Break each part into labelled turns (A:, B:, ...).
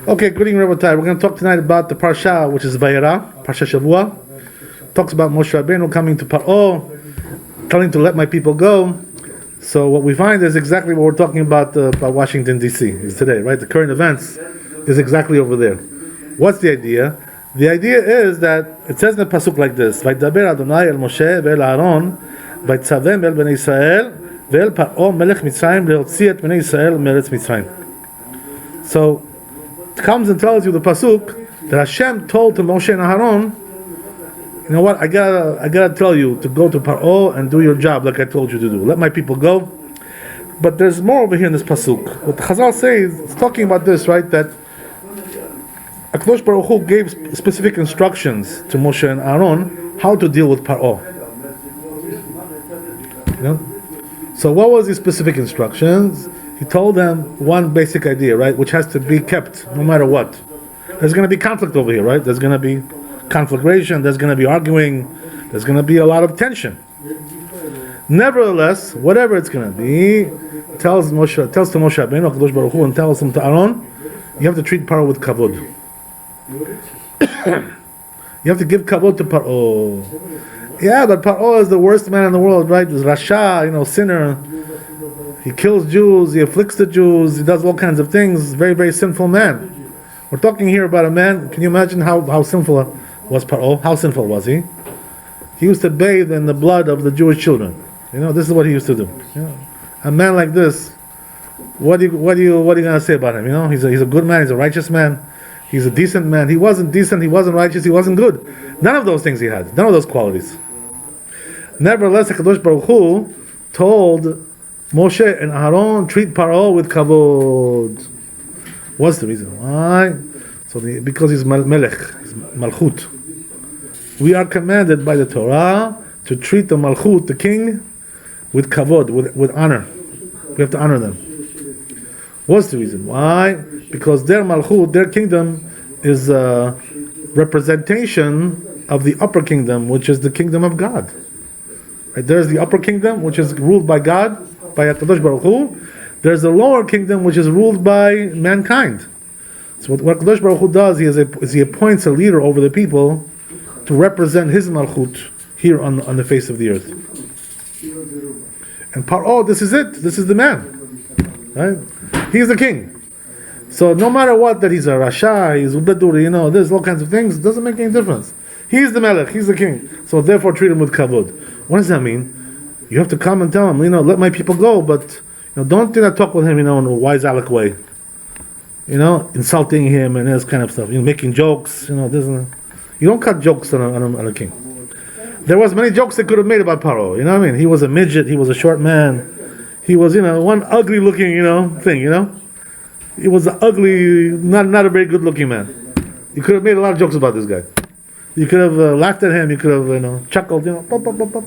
A: Okay, good evening, Rabbi. We're going to talk tonight about the Parashat, which is Vayera, Parashat Shavua. Talks about Moshe Rabbeinu coming to Paro, telling to let my people go. So what we find is exactly what we're talking about Washington, D.C. is today, right? The current events is exactly over there. What's the idea? The idea is that it says in the pasuk like this: "Vaydaber Adonai el Moshe ve'el Aaron, vaytzavem el bnei Yisrael ve'el Paro melech Mitzrayim leotzi et bnei Yisrael meretz Mitzrayim." So it comes and tells you the pasuk that Hashem told to Moshe and Aaron, you know what? I gotta tell you to go to Paro and do your job like I told you to do. Let my people go. But there's more over here in this pasuk. What the Chazal says, it's talking about this, right? That HaKadosh Baruch Hu gave specific instructions to Moshe and Aaron how to deal with Paro. You know? So what was the specific instructions? He told them one basic idea, right? Which has to be kept no matter what. There's going to be conflict over here, right? There's going to be conflagration, there's going to be arguing, there's going to be a lot of tension. Nevertheless, whatever it's going to be, tells to Moshe Rabbeinu, HaKadosh Baruch Hu, and tells him to Aaron, you have to treat Paro with kavod. You have to give kavod to Paro. Yeah, but Paro is the worst man in the world, right? He's Rasha, sinner. He kills Jews, he afflicts the Jews, he does all kinds of things. Very, very sinful man. We're talking here about a man. Can you imagine how sinful was Paro? How sinful was he? He used to bathe in the blood of the Jewish children. This is what he used to do. A man like this, what are you going to say about him? He's a good man, he's a righteous man. He's a decent man. He wasn't decent, he wasn't righteous, he wasn't good. None of those things he had. None of those qualities. Nevertheless, HaKadosh Baruch Hu told Moshe and Aaron, treat Paro with kavod. What's the reason? Why? Because he's melech, he's malchut. We are commanded by the Torah to treat the malchut, the king, with kavod, with honor. We have to honor them. What's the reason? Why? Because their malchut, their kingdom, is a representation of the upper kingdom, which is the kingdom of God. Right? There's the upper kingdom, which is ruled by God, by HaKadosh Baruch Hu. There's the lower kingdom, which is ruled by mankind. So what HaKadosh Baruch Hu does, he appoints a leader over the people to represent his malchut here on the face of the earth. And Paro, this is it. This is the man. Right? He's the king. So no matter what, that he's a Rasha, he's Ubeduri, there's all kinds of things, it doesn't make any difference. He's the Melech, he's the king. So therefore treat him with kavod. What does that mean? You have to come and tell him, let my people go, but don't talk with him, in a wise Alec way. Insulting him and this kind of stuff. Making jokes. You don't cut jokes on a king. There was many jokes they could have made about Paro. You know what I mean? He was a midget. He was a short man. He was, one ugly looking, thing. He was an ugly, not a very good looking man. You could have made a lot of jokes about this guy. You could have laughed at him. You could have, chuckled. Pop, pop, pop, pop.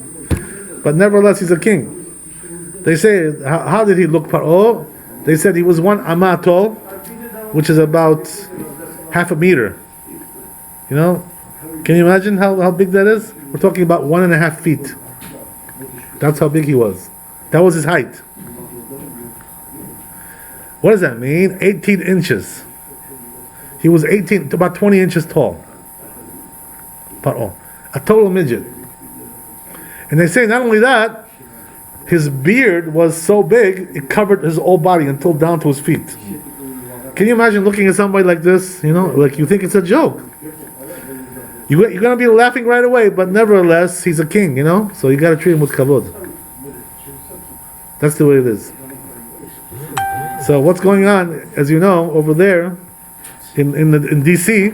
A: But nevertheless, he's a king. They say, how did he look, Paro? They said he was 1 amah tall, which is about half a meter. Can you imagine how big that is? We're talking about 1.5 feet. That's how big he was. That was his height. What does that mean? 18 inches. He was about 20 inches tall. Paro. A total midget. And they say not only that, his beard was so big, it covered his whole body until down to his feet. Can you imagine looking at somebody like this? Like you think it's a joke. You're going to be laughing right away, but nevertheless, he's a king, So you got to treat him with kavod. That's the way it is. So what's going on, as you know, over there in D.C.,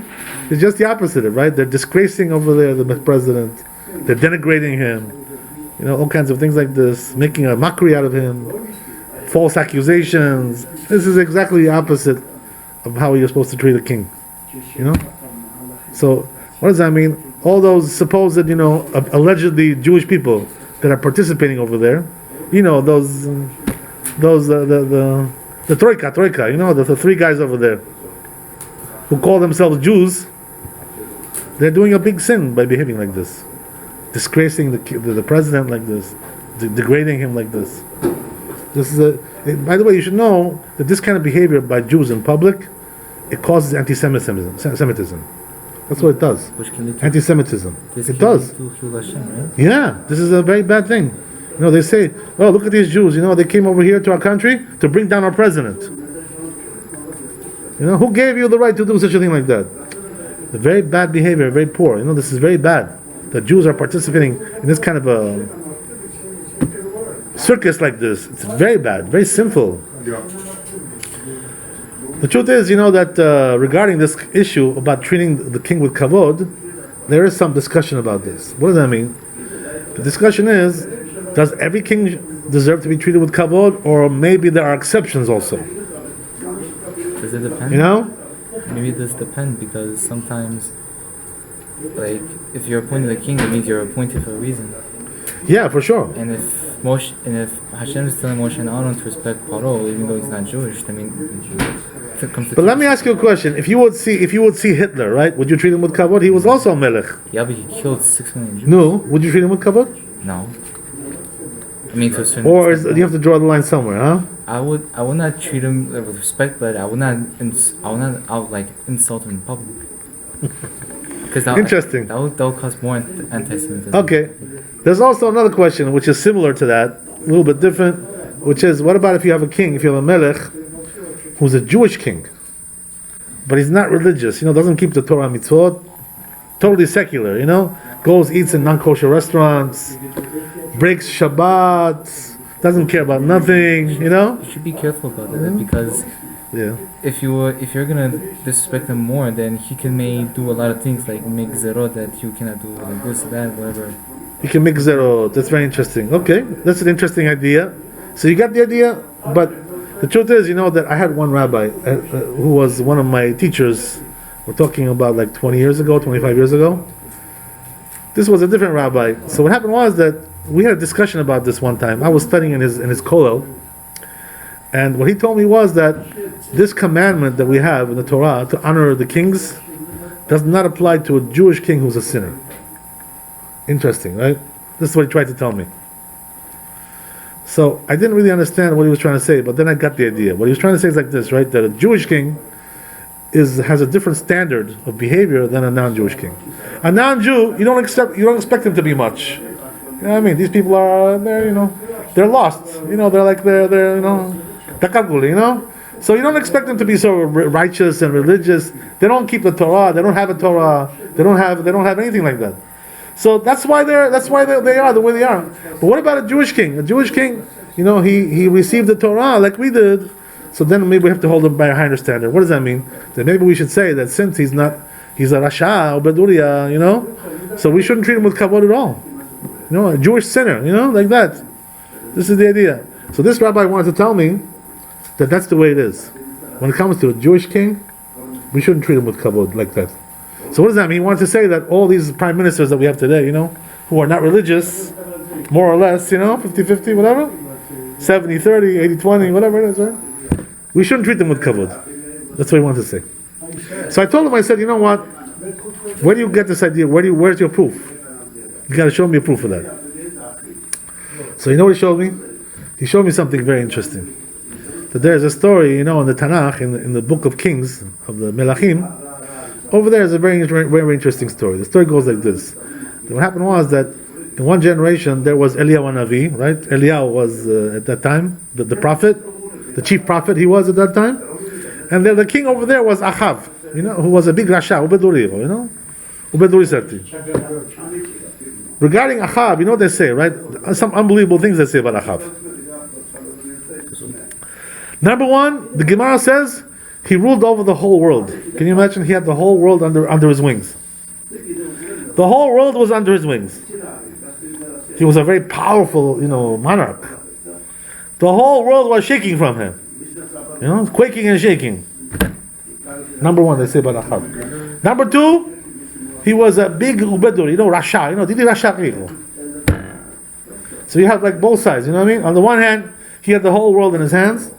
A: is just the opposite, right? They're disgracing over there the president. They're denigrating him. All kinds of things like this, making a mockery out of him, false accusations. This is exactly the opposite of how you're supposed to treat a king. So what does that mean? All those supposed, allegedly Jewish people that are participating over there, those the troika, the 3 guys over there who call themselves Jews, they're doing a big sin by behaving like this. Disgracing the president like this, degrading him like this. This is by the way, you should know that this kind of behavior by Jews in public, it causes anti-Semitism. That's what it does. Anti-Semitism. It does. Yeah, this is a very bad thing. They say, "Oh, look at these Jews. They came over here to our country to bring down our president." Who gave you the right to do such a thing like that? The very bad behavior, very poor. This is very bad. The Jews are participating in this kind of a circus like this. It's very bad, very sinful.
B: Yeah.
A: The truth is, that regarding this issue about treating the king with kavod, there is some discussion about this. What does that mean? The discussion is, does every king deserve to be treated with kavod, or maybe there are exceptions also?
C: Does it depend? Maybe this depends, because sometimes, like, if you're appointed a king, it means you're appointed for a reason.
A: Yeah, for sure.
C: And if Hashem is telling Moshe and Aaron to respect Paro, even though he's not Jewish,
A: but let me ask you a question. If you would see Hitler, right? Would you treat him with kavod? He was also a melech.
C: Yeah, but he killed 6 million Jews.
A: No, would you treat him with kavod?
C: No. I mean, to a certain
A: or
C: extent,
A: you have to draw the line somewhere, huh?
C: I would not treat him with respect, but I would not insult him in public. Because
A: interesting.
C: That would cause more anti-Semitism.
A: Okay. There's also another question which is similar to that, a little bit different, which is, what about if you have a king, if you have a melech, who's a Jewish king, but he's not religious, doesn't keep the Torah mitzvot, totally secular, goes, eats in non-kosher restaurants, breaks Shabbat, doesn't care about nothing,
C: You should be careful about that, because if you're gonna disrespect him more, then he can do a lot of things, like make zerot that you cannot do, like this, that, whatever.
A: You can make zerot. That's very interesting. Okay, that's an interesting idea. So you got the idea, but the truth is, that I had one rabbi who was one of my teachers. We're talking about like 20 years ago, 25 years ago. This was a different rabbi. So what happened was that we had a discussion about this one time. I was studying in his kollel, and what he told me was that this commandment that we have in the Torah to honor the kings does not apply to a Jewish king who's a sinner. Interesting, right? This is what he tried to tell me. So I didn't really understand what he was trying to say, but then I got the idea. What he was trying to say is like this, right? That a Jewish king has a different standard of behavior than a non-Jewish king. A non-Jew, you don't expect him to be much. You know what I mean? These people they're lost. They're takagul, So you don't expect them to be so righteous and religious. They don't keep the Torah. They don't have a Torah. They don't have anything like that. So that's why they are the way they are. But what about a Jewish king? A Jewish king, he received the Torah like we did. So then maybe we have to hold him by a higher standard. What does that mean? That maybe we should say that since he's a Rasha or Beduria, so we shouldn't treat him with kavod at all. A Jewish sinner, like that. This is the idea. So this rabbi wanted to tell me that that's the way it is. When it comes to a Jewish king, we shouldn't treat him with kavod like that. So what does that mean? He wants to say that all these prime ministers that we have today, who are not religious, more or less, 50-50, whatever, 70-30, 80-20, whatever it is, right? We shouldn't treat them with kavod. That's what he wanted to say. So I told him, I said, you know what? Where do you get this idea? Where's your proof? You got to show me a proof of that. So you know what he showed me? He showed me something very interesting. That there's a story, in the Tanakh, in the book of Kings, of the Melachim. Over there is a very, very interesting story. The story goes like this. What happened was that in one generation there was Eliyahu Navi, right? Eliyahu was at that time the prophet, the chief prophet he was at that time. And then the king over there was Achav, who was a big Rasha, Ubeduri, Ubeduri Serti. Regarding Achav, what they say, right? Some unbelievable things they say about Achav. Number one, the Gemara says he ruled over the whole world. Can you imagine? He had the whole world under his wings. The whole world was under his wings. He was a very powerful, monarch. The whole world was shaking from him. Quaking and shaking. Number one, they say about Achav. Number two, he was a big ubedur, Rasha, Didi Rasha. So you have like both sides, what I mean? On the one hand, he had the whole world in his hands.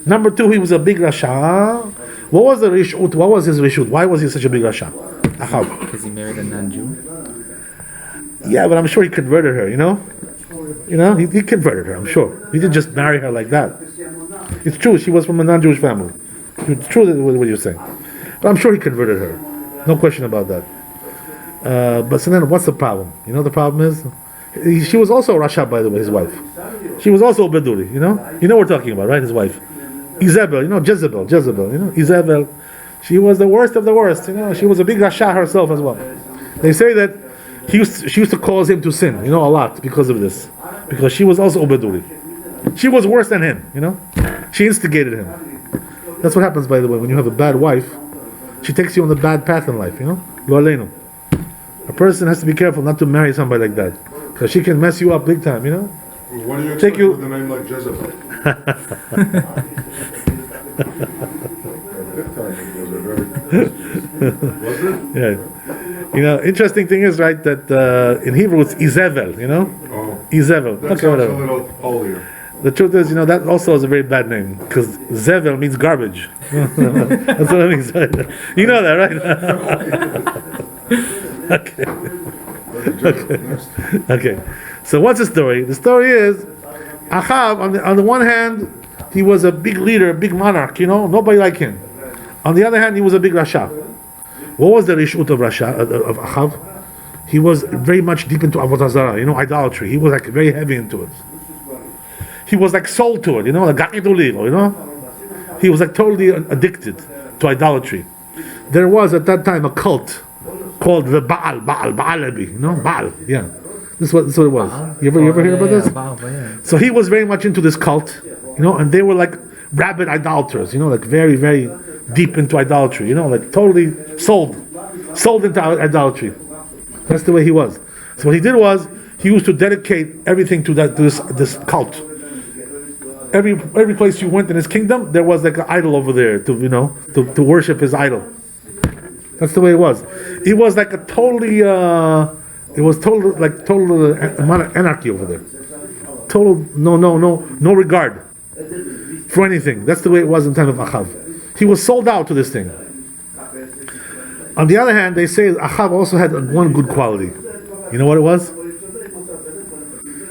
A: Number two, he was a big Rasha. What was the Rishut? What was his Rishut? Why was he such a big Rasha?
C: Because he married a non-Jew?
A: Yeah, but I'm sure he converted her, You know, he converted her, I'm sure. He didn't just marry her like that. It's true, she was from a non-Jewish family. It's true that what you're saying. But I'm sure he converted her. No question about that. But so then what's the problem? You know the problem is? She was also Rasha, by the way, his wife. She was also a Beduri, you know? You know what we're talking about, right? His wife. Jezebel, you know, Jezebel, you know? Jezebel. She was the worst of the worst, you know? She was a big Rasha herself as well. They say that she used to cause him to sin, you know, a lot because of this. Because she was also a Beduri. She was worse than him, you know? She instigated him. That's what happens, by the way, when you have a bad wife. She takes you on the bad path in life, you know? Lo aleinu. A person has to be careful not to marry somebody like that. Because she can mess you up big time, you know?
B: What do you expect with a name like Jezebel? Was it?
A: Yeah. You know, interesting thing is, right, that in Hebrew it's Izevel, you know?
B: Oh.
A: Izevel.
B: That sounds a little holier.
A: The truth is, you know, that also is a very bad name. Because Zevel means garbage. That's what it means. You know that, right? Okay. So what's the story? The story is Achav, on the one hand, he was a big leader, a big monarch, you know, nobody like him. On the other hand, he was a big Rasha. What was the rishut of Achav? He was very much deep into Avodah Zarah, you know, idolatry. He was like very heavy into it. He was like sold to it, you know, like you know. He was like totally addicted to idolatry. There was at that time a cult called the Baal, you know, Baal, yeah. This is what it was. You ever hear about this? So he was very much into this cult, you know, and they were like rabid idolaters, you know, like very, very deep into idolatry, you know, like totally sold into idolatry. That's the way he was. So what he did was he used to dedicate everything to this cult. Every place you went in his kingdom, there was like an idol over there to worship his idol. That's the way it was. It was like a total amount of anarchy over there. Total no regard for anything. That's the way it was in the time of Achav. He was sold out to this thing. On the other hand, they say Achav also had one good quality. You know what it was?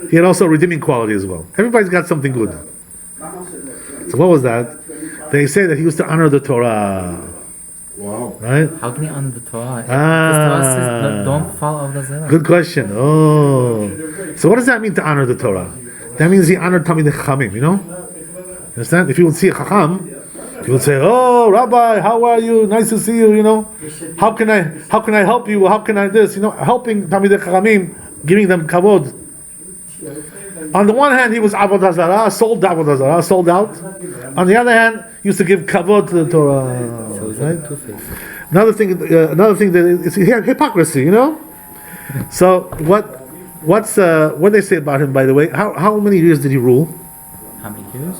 A: He had also a redeeming quality as well. Everybody's got something good. So what was that? They say that he used to honor the Torah.
B: Wow.
A: Right?
C: How can he honor the Torah? The Torah says don't follow the Zerah.
A: Good question. Oh. So what does that mean to honor the Torah? That means he honored Talmidei Chachamim, you know? You understand? If you would see a Chacham, you would say, "Oh, Rabbi, how are you? Nice to see you, you know? How can I help you? How can I this?" You know, helping Talmidei Chachamim, giving them kavod. On the one hand, he was Avodah Zarah, sold out. On the other hand, he used to give kavod to the Torah.
C: So he's
A: right?
C: like two-faced.
A: Another thing that is hypocrisy, you know. So what they say about him, by the way? How many years did he rule?
C: How many years?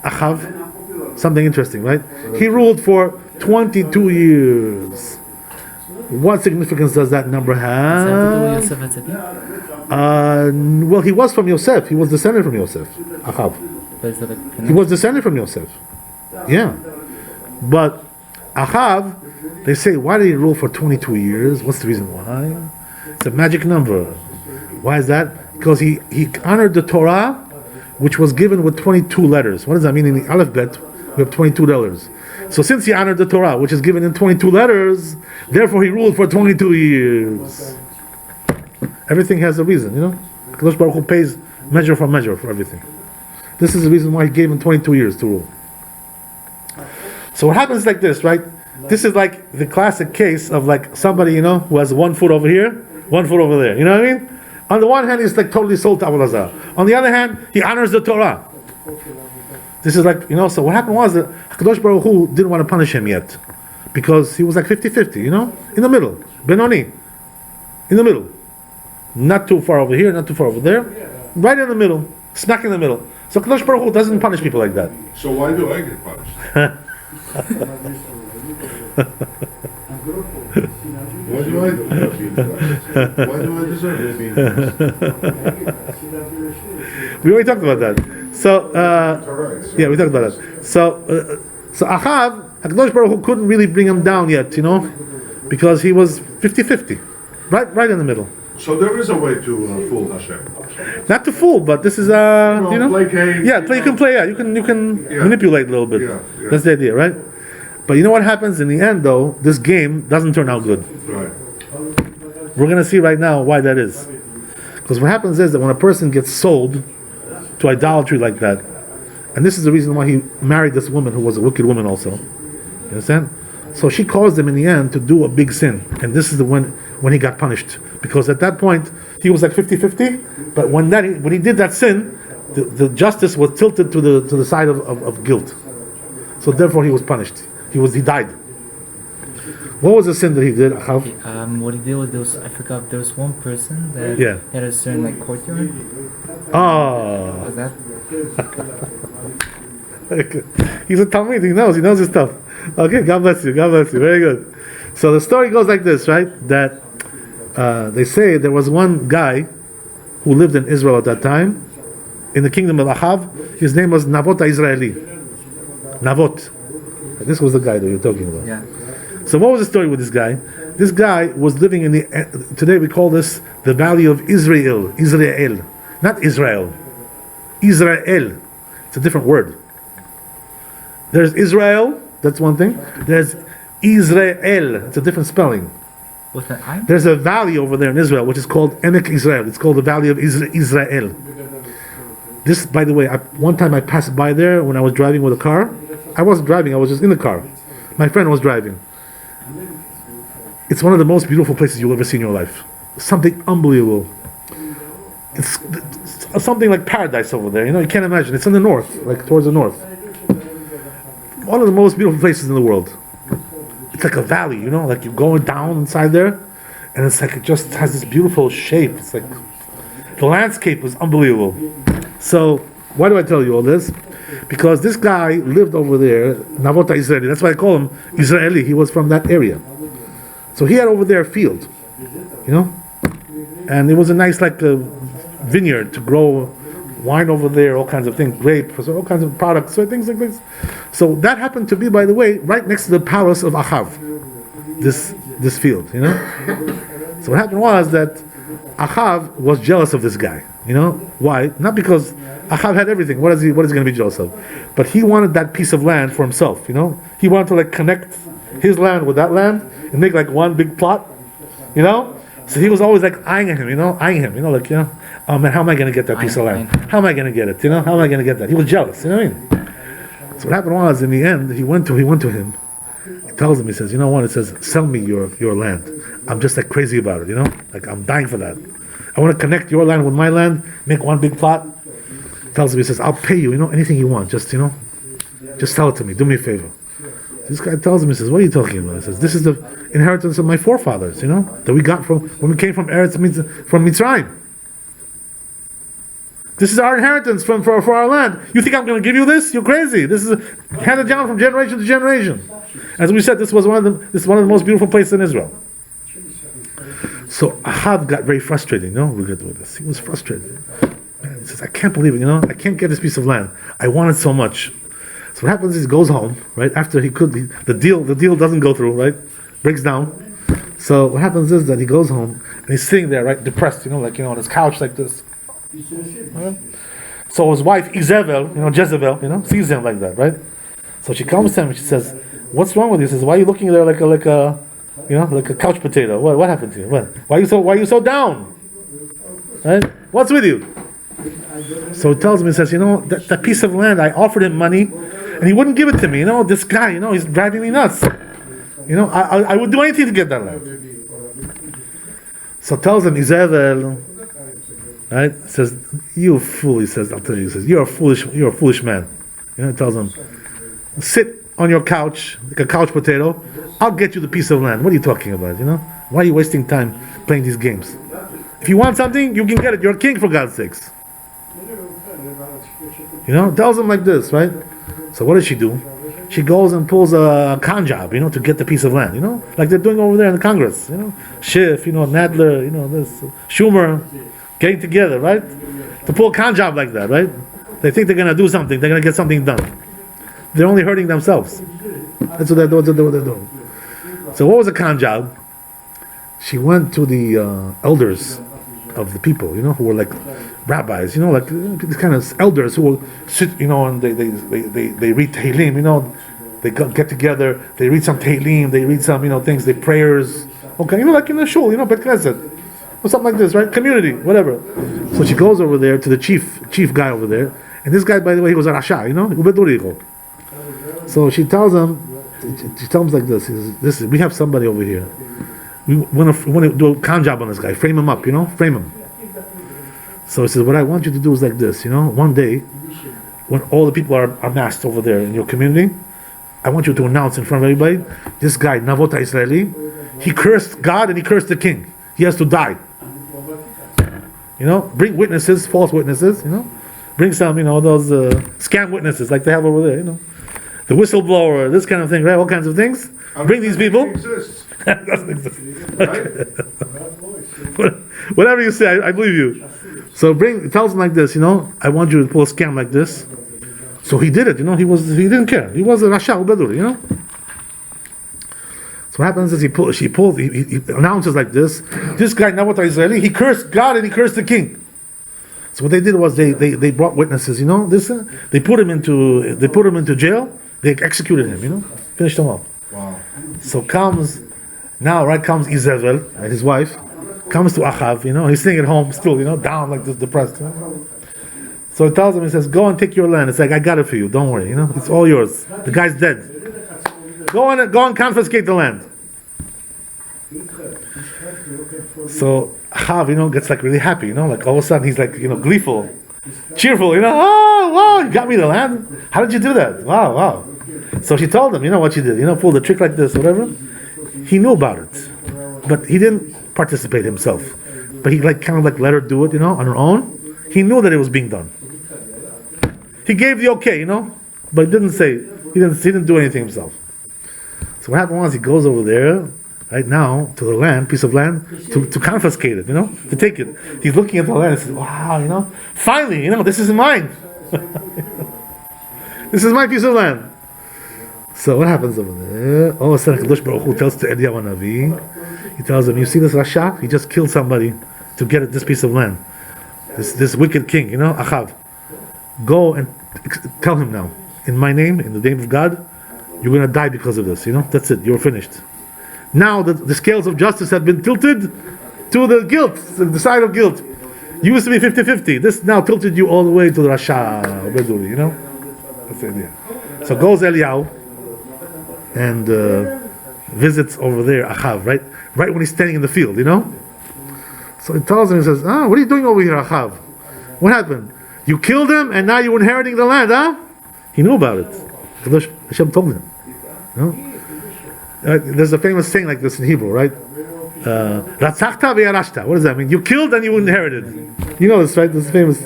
A: Achav, something interesting, right? He ruled for 22 years. What significance does that number have? Well, he was from Yosef. He was descended from Yosef. Achav. He was descended from Yosef. Yeah. But Achav, they say, why did he rule for 22 years? What's the reason why? It's a magic number. Why is that? Because he honored the Torah, which was given with 22 letters. What does that mean? In the alphabet, we have 22 letters. So since he honored the Torah, which is given in 22 letters, therefore he ruled for 22 years. Everything has a reason, you know? Kadosh Baruch Hu pays measure for everything. This is the reason why he gave him 22 years to rule. So what happens like this, right? This is like the classic case of like somebody, you know, who has 1 foot over here, 1 foot over there. You know what I mean? On the one hand, he's like totally sold to Avodah Zarah. On the other hand, he honors the Torah. This is like, you know, so what happened was that Kadosh Baruch Hu didn't want to punish him yet. Because he was like 50-50, you know? In the middle. Benoni. In the middle. Not too far over here, not too far over there. Right in the middle. Smack in the middle. So Kadosh Baruch Hu doesn't punish people like that.
B: So why do I get punished? What do I do? Why do I deserve to be punished?
A: We already talked about that. So, yeah, we talked about that. So Achav, HaKadosh Baruch Hu couldn't really bring him down yet, you know, because he was 50-50, right in the middle.
B: So there is a way to fool Hashem.
A: Not to fool, but this is
B: Play games.
A: Yeah, you can play. Yeah, you can manipulate a little bit.
B: Yeah.
A: That's the idea, right? But you know what happens in the end, though? This game doesn't turn out good.
B: Right.
A: We're gonna see right now why that is. Because what happens is that when a person gets sold to idolatry like that, and this is the reason why he married this woman who was a wicked woman also. You understand? So she caused him in the end to do a big sin. And this is the when he got punished. Because at that point, he was like 50-50. But when he did that sin, the justice was tilted to the side of guilt. So therefore he was punished. He died. What was the sin that he did?
C: What he did was I forgot, there was one person that had a certain like courtyard.
A: Oh.
C: Was that?
A: He's a Talmud, he knows his stuff. Okay, God bless you, very good. So the story goes like this, right? That they say there was one guy who lived in Israel at that time, in the kingdom of Achav. His name was Navot Israeli. Navot. This was the guy that you're talking about.
C: Yeah.
A: So what was the story with this guy? This guy was living in today we call this the valley of Israel, not Israel. Israel. It's a different word. There's Israel, that's one thing. There's Israel, it's a different spelling.
C: What's that?
A: There's a valley over there in Israel which is called Emek Israel. It's called the valley of Israel. This, by the way, one time I passed by there when I was driving with a car. I wasn't driving, I was just in the car. My friend was driving. It's one of the most beautiful places you'll ever see in your life. Something unbelievable. It's something like paradise over there. You can't imagine. It's in the north, like towards the north. One of the most beautiful places in the world. It's like a valley, like you're going down inside there, and it's like it just has this beautiful shape. It's like the landscape was unbelievable. So why do I tell you all this? Because this guy lived over there, Navota Israeli. That's why I call him Israeli. He was from that area. So he had over there a field, and it was a nice vineyard to grow wine over there, all kinds of things, grapes, all kinds of products, so things like this. So that happened to be, by the way, right next to the palace of Achav, this field, So what happened was that Achav was jealous of this guy, Why? Not because Achav had everything. What is he going to be jealous of? But he wanted that piece of land for himself, He wanted to connect his land with that land and make one big plot, So he was always eyeing him, oh man, how am I going to get that piece of land? How am I going to get it? How am I going to get that? He was jealous, So what happened was, in the end, he went to him. He tells him, he says, what? It says, sell me your land. I'm just crazy about it, I'm dying for that. I want to connect your land with my land, make one big plot. Tells him, he says, I'll pay you, anything you want. Just sell it to me. Do me a favor. This guy tells him, he says, what are you talking about? He says, this is the inheritance of my forefathers, that we got when we came from Mitzrayim. This is our inheritance for our land. You think I'm going to give you this? You're crazy. This is handed down from generation to generation. As we said, this is one of the most beautiful places in Israel. So Ahav got very frustrated. We get with this. He was frustrated. Man, he says, I can't believe it. I can't get this piece of land. I want it so much. So what happens is he goes home, right? After the deal doesn't go through, right? Breaks down. So what happens is that he goes home and he's sitting there, right, depressed, on his couch like this. Right? So his wife Jezebel, sees him like that, right? So she comes to him and she says, "What's wrong with you?" He says, "Why are you looking there like a couch potato? What happened to you? What? Why are you so down? Right? What's with you?" So he tells me, he says, that piece of land, I offered him money, and he wouldn't give it to me. This guy, he's driving me nuts. I would do anything to get that land. So tells him, Israel, right? Says, you fool. He says, I'll tell you. He says, you're a foolish man. He tells him, sit on your couch like a couch potato. I'll get you the piece of land. What are you talking about? Why are you wasting time playing these games? If you want something, you can get it. You're a king, for God's sakes. Tells him like this, right? So what does she do? She goes and pulls a con job, to get the piece of land, like they're doing over there in the Congress, Schiff, Nadler, this Schumer, getting together, right? To pull a con job like that, right? They think they're going to do something, they're going to get something done. They're only hurting themselves. That's what they're doing. So what was a con job? she went to the elders of the people, who were like rabbis, like these kind of elders who will sit, and they read Tehillim, they get together, they read some Tehillim, they read some, things, they prayers, okay, like in the shul, Bet Knesset, or something like this, right? Community, whatever. So she goes over there to the chief guy over there, and this guy, by the way, he was a Rasha, So she tells him like this, listen, we have somebody over here. We want to do a con job on this guy, frame him up, frame him. So he says, what I want you to do is like this, one day, when all the people are massed over there in your community, I want you to announce in front of everybody, this guy, Navota Israeli, he cursed God and he cursed the king. He has to die. Bring witnesses, false witnesses, bring some, those scam witnesses like they have over there, the whistleblower, this kind of thing, right? All kinds of things. Bring these people. Doesn't exist. Okay. Whatever you say, I believe you. So tells him like this, I want you to pull a scam like this. So he did it, he didn't care. He was a Rasha Ubedur, So what happens is he announces like this guy, Navota Israeli, he cursed God and he cursed the king. So what they did was they brought witnesses, they put him into jail, they executed him, finished him off.
B: Wow.
A: So comes Izrael, right, his wife, comes to Achav, he's sitting at home still, down like this, depressed. So he tells him, he says, go and take your land. It's like, I got it for you, don't worry, it's all yours. The guy's dead. Go and confiscate the land. So Achav, gets like really happy, like all of a sudden he's like, gleeful, cheerful, oh, wow, you got me the land? How did you do that? Wow. So she told him, what she did, pulled a trick like this, whatever. He knew about it, but he didn't participate himself. But he let her do it, on her own. He knew that it was being done. He gave the okay, but he didn't do anything himself. So what happened was he goes over there, right now, to the land, piece of land, to confiscate it, to take it. He's looking at the land and says, wow, finally, this is mine. This is my piece of land. So what happens over there? All of a sudden, Kadosh Baruch Hu tells to Eliyahu Navi, he tells him, you see this Rasha? He just killed somebody to get this piece of land. This wicked king, Achav. Go and tell him now, in my name, in the name of God, you're going to die because of this, That's it, you're finished. Now the scales of justice have been tilted to the guilt, the side of guilt. You used to be 50-50. This now tilted you all the way to the Rasha, That's the idea. So goes Eliyahu and visits over there Achav, right when he's standing in the field, So he tells him, he says, what are you doing over here, Achav? What happened? You killed him and now you're inheriting the land, huh? He knew about it. Hashem told him. There's a famous saying like this in Hebrew, right? Ratzachta ve'yarashta. What does that mean? You killed and you inherited. You know this, right? This famous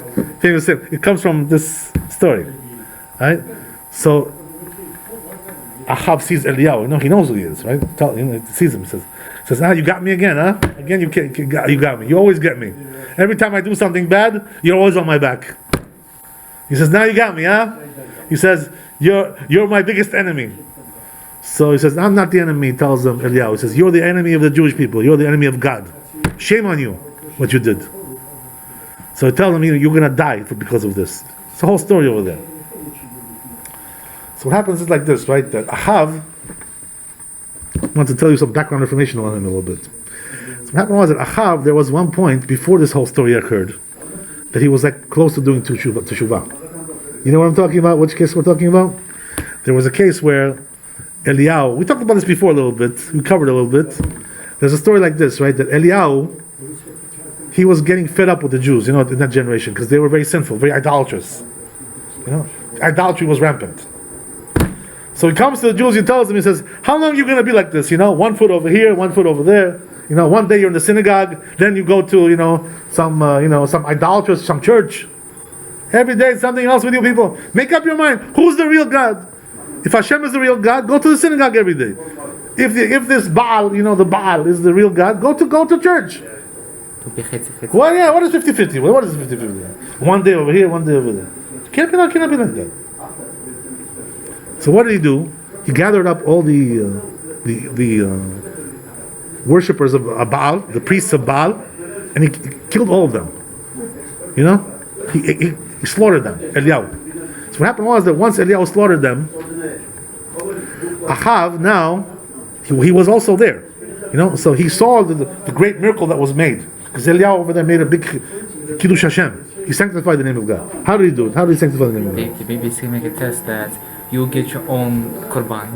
A: saying. It comes from this story, right? So Achav sees Eliyahu. He knows who he is, right? He sees him. Says, you got me again, huh? Again, you got me. You always get me. Every time I do something bad, you're always on my back. He says, now you got me, huh? He says, you're my biggest enemy. So he says, I'm not the enemy, tells him Eliyahu. He says, you're the enemy of the Jewish people. You're the enemy of God. Shame on you, what you did. So he tells him, you're going to die because of this. It's a whole story over there. So what happens is like this, right? That Achav, I want to tell you some background information on him a little bit. So what happened was that Achav, there was one point before this whole story occurred that he was like close to doing teshuvah. You know what I'm talking about? Which case we're talking about? There was a case where Eliyahu, we talked about this before a little bit, we covered a little bit. There's a story like this, right? That Eliyahu, he was getting fed up with the Jews, in that generation, because they were very sinful, very idolatrous. Idolatry was rampant. So he comes to the Jews, he tells them, he says, how long are you going to be like this? 1 foot over here, 1 foot over there. One day you're in the synagogue, then you go to, some idolatrous, some church. Every day something else with you people. Make up your mind. Who's the real God? If Hashem is the real God, go to the synagogue every day. If this Baal, the Baal is the real God, go to church. Well, what is 50-50? What is 50-50? One day over here, one day over there. Cannot be like that. So what did he do? He gathered up all the worshippers of Baal, the priests of Baal, and he killed all of them. You know, he slaughtered them. Eliyahu. So what happened was that once Eliyahu slaughtered them, Ahav now he was also there. You know, so he saw the great miracle that was made, because Eliyahu over there made a big Kiddush Hashem. He sanctified the name of God. How did he do it? How did he sanctify the name of God?
C: They basically make a test that you get your own korban,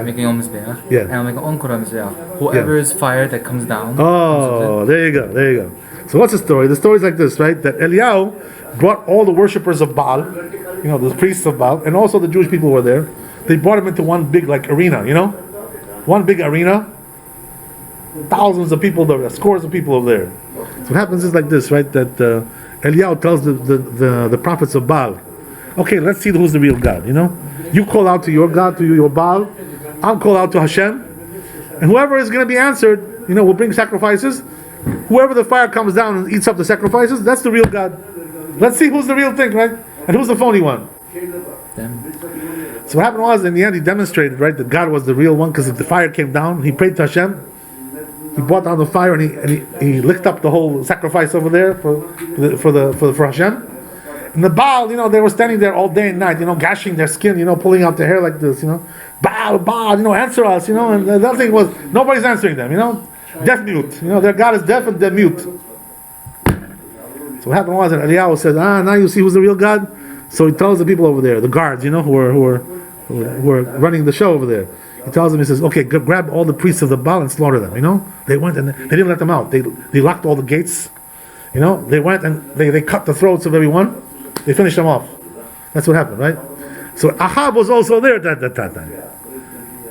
C: make your own mizbeach, and I'll make your own korban mizbeach. Whoever's fire that comes down.
A: Oh, there you go. So what's the story? The story is like this, right? That Eliyahu brought all the worshippers of Baal, you know, the priests of Baal, and also the Jewish people were there. They brought them into one big arena, you know, one big arena. Thousands of people there, scores of people over there. So what happens is like this, right? That Eliyahu tells the prophets of Baal, okay, let's see who's the real God. You know, you call out to your God, to your Baal. I'll call out to Hashem, and whoever is going to be answered, you know, will bring sacrifices. Whoever the fire comes down and eats up the sacrifices, that's the real God. Let's see who's the real thing, right? And who's the phony one. So what happened was, in the end, he demonstrated, right, that God was the real one, because if the fire came down, he prayed to Hashem. He brought down the fire and he licked up the whole sacrifice over there for Hashem. And the Baal, you know, they were standing there all day and night, you know, gashing their skin, you know, pulling out their hair like this, you know, Baal, you know, answer us, you know. And the other thing was, nobody's answering them, you know, deaf mute, you know, their God is deaf and they're mute. So what happened was that Eliyahu says, now you see who's the real God. So he tells the people over there, the guards, you know, who were running the show over there. He tells them, he says, okay, grab all the priests of the Baal and slaughter them, you know. They went and they didn't let them out. They locked all the gates, you know. They went and they cut the throats of everyone. They finished them off. That's what happened, right? So Ahab was also there at that time.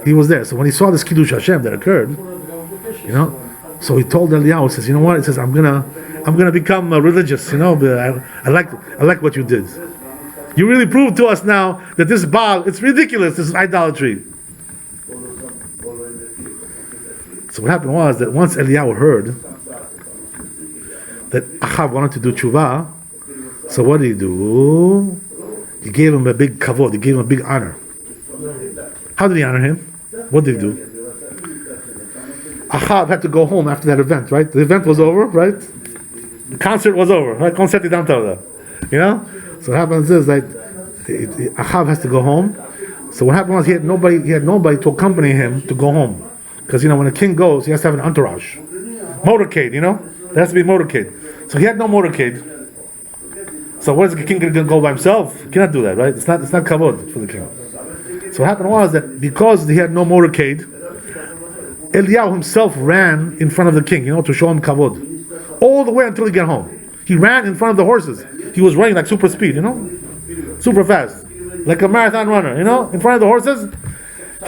A: He was there. So when he saw this Kiddush Hashem that occurred, you know, so he told Eliyahu, he says, you know what? He says, I'm gonna become religious, you know. I like what you did. You really proved to us now that this Baal, it's ridiculous, this is idolatry. So what happened was that once Eliyahu heard that Ahav wanted to do tshuva, so what did he do? He gave him a big kavod, he gave him a big honor. How did he honor him? What did he do? Ahav had to go home after that event, right? The event was over, right? The concert was over, right? Concerti d'Antola. You know? So what happens is that Ahav has to go home. So what happened was he had nobody to accompany him to go home. Because, you know, when a king goes, he has to have an entourage. Motorcade, you know? There has to be a motorcade. So he had no motorcade. So what is the king going to go by himself? He cannot do that, right? It's not kavod for the king. So what happened was that because he had no motorcade, Eliyahu himself ran in front of the king, you know, to show him kavod. All the way until he got home. He ran in front of the horses. He was running like super speed, you know? Super fast. Like a marathon runner, you know? In front of the horses.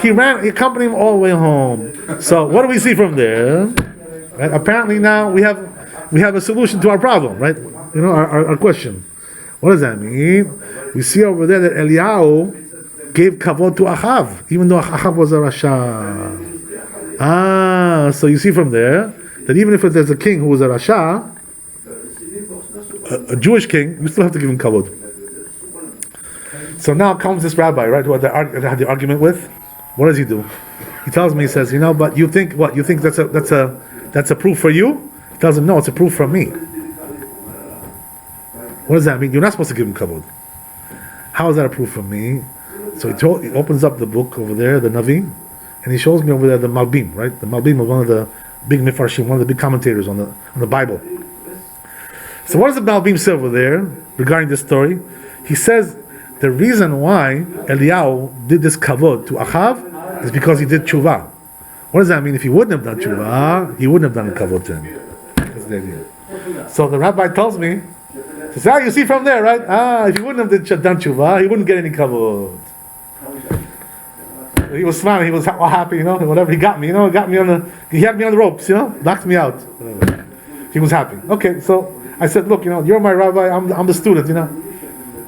A: He accompanied him all the way home. So what do we see from there? Right? Apparently now we have a solution to our problem, right? You know, our question. What does that mean? We see over there that Eliyahu gave kavod to Ahav, even though Ahav was a Rasha. So you see from there that even if there's a king who was a Rasha, a Jewish king, you still have to give him kavod. So now comes this rabbi, right, who I had the argument with. What does he do? He tells me, he says, you know, but you think what? You think that's a proof for you? He tells him, no, it's a proof from me. What does that mean? You're not supposed to give him kavod. How is that a proof from me? So he opens up the book over there, the Navi, and he shows me over there the Malbim, right? The Malbim was one of the big Mefarshim, one of the big commentators on the Bible. So what does the Malbim say over there regarding this story? He says the reason why Eliyahu did this kavod to Ahav is because he did tshuva. What does that mean? If he wouldn't have done tshuva, he wouldn't have done kavod to him. That's the idea. So the rabbi tells me, he says, you see from there, right? If he wouldn't have done tshuva, he wouldn't get any kavod. He was smiling, he was all happy, you know, whatever. He got me, you know, he had me on the ropes, you know, knocked me out. He was happy. Okay, so I said, look, you know, you're my rabbi, I'm the student, you know.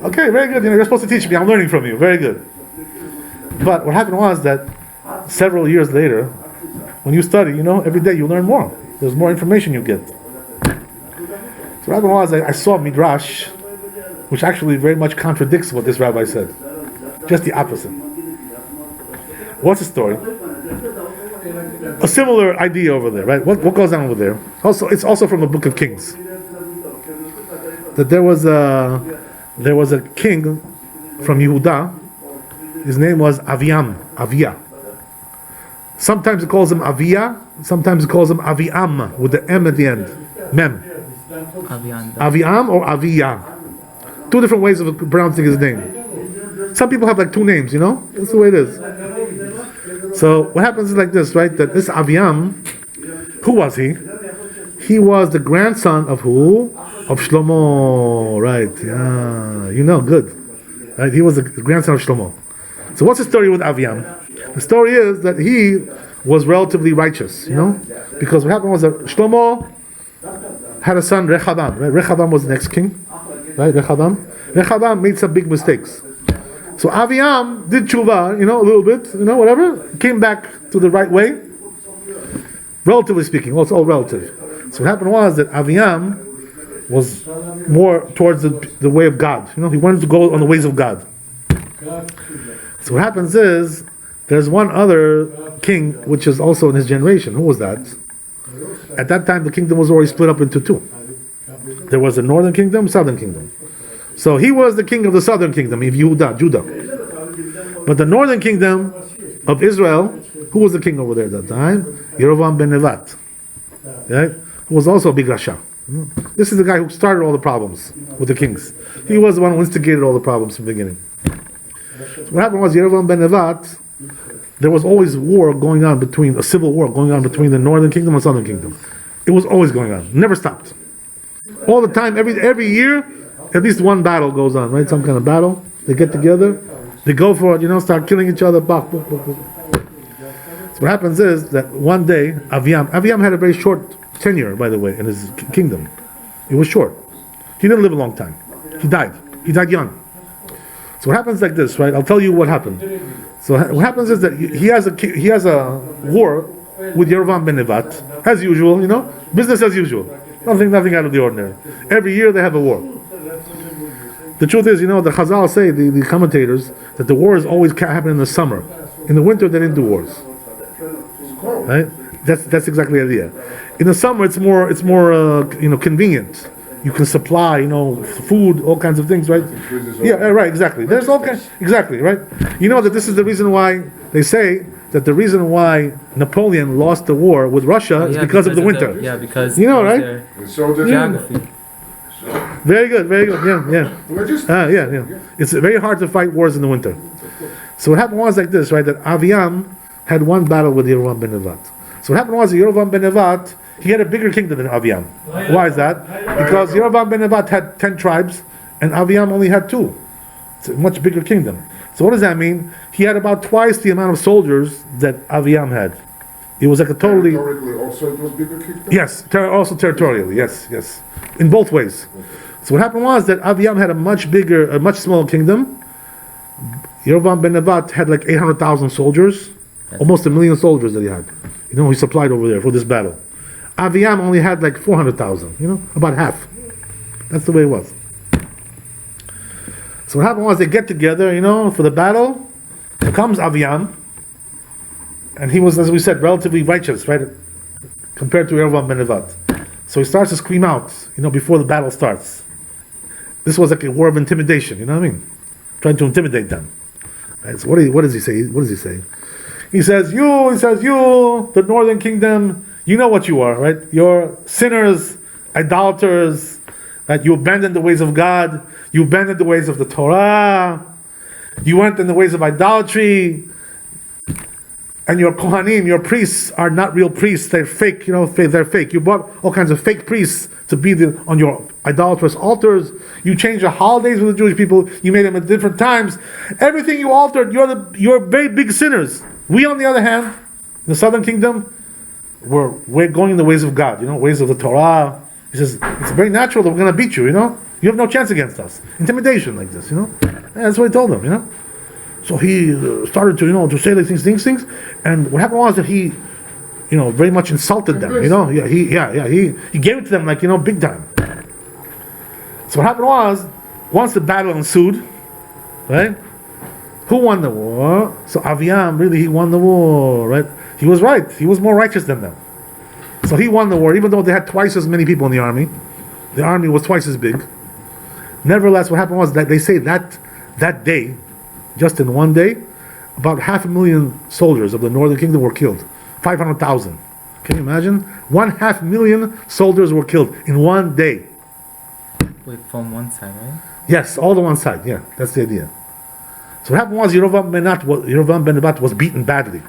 A: Okay, very good, you know, you're supposed to teach me, I'm learning from you, very good. But what happened was that several years later, when you study, you know, every day you learn more. There's more information you get. So what happened was I saw Midrash, which actually very much contradicts what this rabbi said. Just the opposite. What's the story? a similar idea over there, right? What goes on over there? Also, it's also from the Book of Kings. That there was a king from Yehuda. His name was Avia. Sometimes it calls him Avia, sometimes it calls him Aviam with the M at the end. Mem. Aviam or Avia. Two different ways of pronouncing his name. Some people have like two names, you know? That's the way it is. So what happens is like this, right? That this Aviam, who was he? He was the grandson of who? Of Shlomo, right? Yeah, you know, good. Right? He was the grandson of Shlomo. So what's the story with Aviam? The story is that he was relatively righteous, you know? Because what happened was that Shlomo had a son, Rechavam. Right? Rechavam was the next king. Right? Rechavam made some big mistakes. So Aviam did tshuva, you know, a little bit, you know, whatever. Came back to the right way. Relatively speaking, well, it's all relative. So what happened was that Aviam was more towards the way of God. You know, he wanted to go on the ways of God. So what happens is, there's one other king which is also in his generation. Who was that? At that time, the kingdom was already split up into two. There was a northern kingdom, southern kingdom. So he was the king of the southern kingdom, of Judah. But the northern kingdom of Israel, who was the king over there at that time? Yerovam ben Nevat, right? Who was also a big Rasha. This is the guy who started all the problems with the kings. He was the one who instigated all the problems from the beginning. So what happened was Yerovam ben Nevat, there was always a civil war going on between the northern kingdom and southern kingdom. It was always going on, never stopped. All the time, every year, at least one battle goes on, right? Some kind of battle. They get together, they go for it, you know, start killing each other. So what happens is that one day, Aviam had a very short tenure, by the way, in his kingdom. It was short. He didn't live a long time. He died. He died young. So what happens like this, right? I'll tell you what happened. So what happens is that he has a war with Yerovam ben Nevat, as usual, you know, business as usual, nothing out of the ordinary. Every year they have a war. The truth is, you know, the Chazal say, the commentators, that the wars always happen in the summer. In the winter they didn't do wars, right? That's exactly the idea. In the summer it's more convenient. You can supply, you know, food, all kinds of things, right? Yeah, right, exactly. There's all kinds, exactly, right? You know that this is the reason why they say that the reason why Napoleon lost the war with Russia is because of the winter.
C: Because
A: you know, right?
B: So
C: geography.
A: Very good, yeah. It's very hard to fight wars in the winter. So what happened was like this, right? That Aviam had one battle with Yerovam ben Nevat. So what happened was that Yerovam ben Nevat, he had a bigger kingdom than Aviam. Why is that? Because Yerovam ben Nevat had 10 tribes, and Aviam only had 2. It's a much bigger kingdom. So what does that mean? He had about twice the amount of soldiers that Aviam had. It was like a totally...
B: Territorially also it was bigger kingdom?
A: Yes, also territorially, yes. In both ways. So what happened was that Aviam had a much smaller kingdom. Yerovam ben Nevat had like 800,000 soldiers, almost 1 million soldiers that he had. You know, he supplied over there for this battle. Aviam only had like 400,000, you know, about half. That's the way it was. So what happened was they get together, you know, for the battle. Here comes Aviam, and he was, as we said, relatively righteous, right, compared to Yerovam ben Nevat. So he starts to scream out, you know, before the battle starts. This was like a war of intimidation, you know what I mean? Trying to intimidate them. Right? So what does he say? He says, you, the northern kingdom, you know what you are, right? You're sinners, idolaters, right? You abandoned the ways of God, you abandoned the ways of the Torah, you went in the ways of idolatry, and your Kohanim, your priests, are not real priests, they're fake, you know, they're fake. You brought all kinds of fake priests to be on your idolatrous altars. You changed the holidays with the Jewish people, you made them at different times. Everything you altered, you're very big sinners. We, on the other hand, the southern kingdom, we're going in the ways of God, you know, ways of the Torah. He says, it's very natural that we're going to beat you, you know? You have no chance against us. Intimidation like this, you know? And that's what he told them, you know? So he started to, you know, to say these things, and what happened was that he, you know, very much insulted them, you know? He gave it to them like, you know, big time. So what happened was, once the battle ensued, right? Who won the war? So Aviam, really, he won the war, right? He was right. He was more righteous than them. So he won the war, even though they had twice as many people in the army. The army was twice as big. Nevertheless, what happened was that they say that day, just in one day, about 500,000 soldiers of the northern kingdom were killed. 500,000. Can you imagine? 500,000 soldiers were killed in one day.
C: Wait, from one side, right?
A: Yes, all on one side. Yeah, that's the idea. So what happened was Yerovam ben Nebat was beaten badly.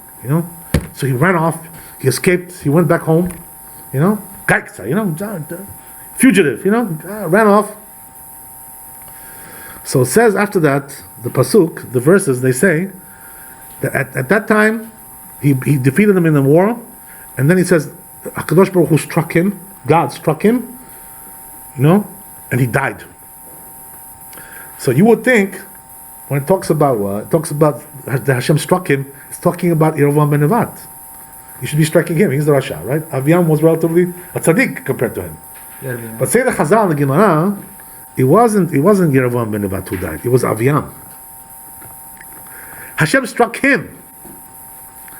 A: So he ran off. He escaped. He went back home. Fugitive. Ran off. So it says after that, the pasuk, the verses, they say that at that time he defeated them in the war, and then he says HaKadosh Baruch Hu struck him. God struck him. And he died. So you would think when it talks about that Hashem struck him, it's talking about Yerovam ben Nevat. You should be striking him. He's the Rasha, right? Aviam was relatively a tzaddik compared to him.
C: Yeah.
A: But say the Chazal in the Gemara, it wasn't Yerovam ben Nevat who died. It was Aviam. Hashem struck him,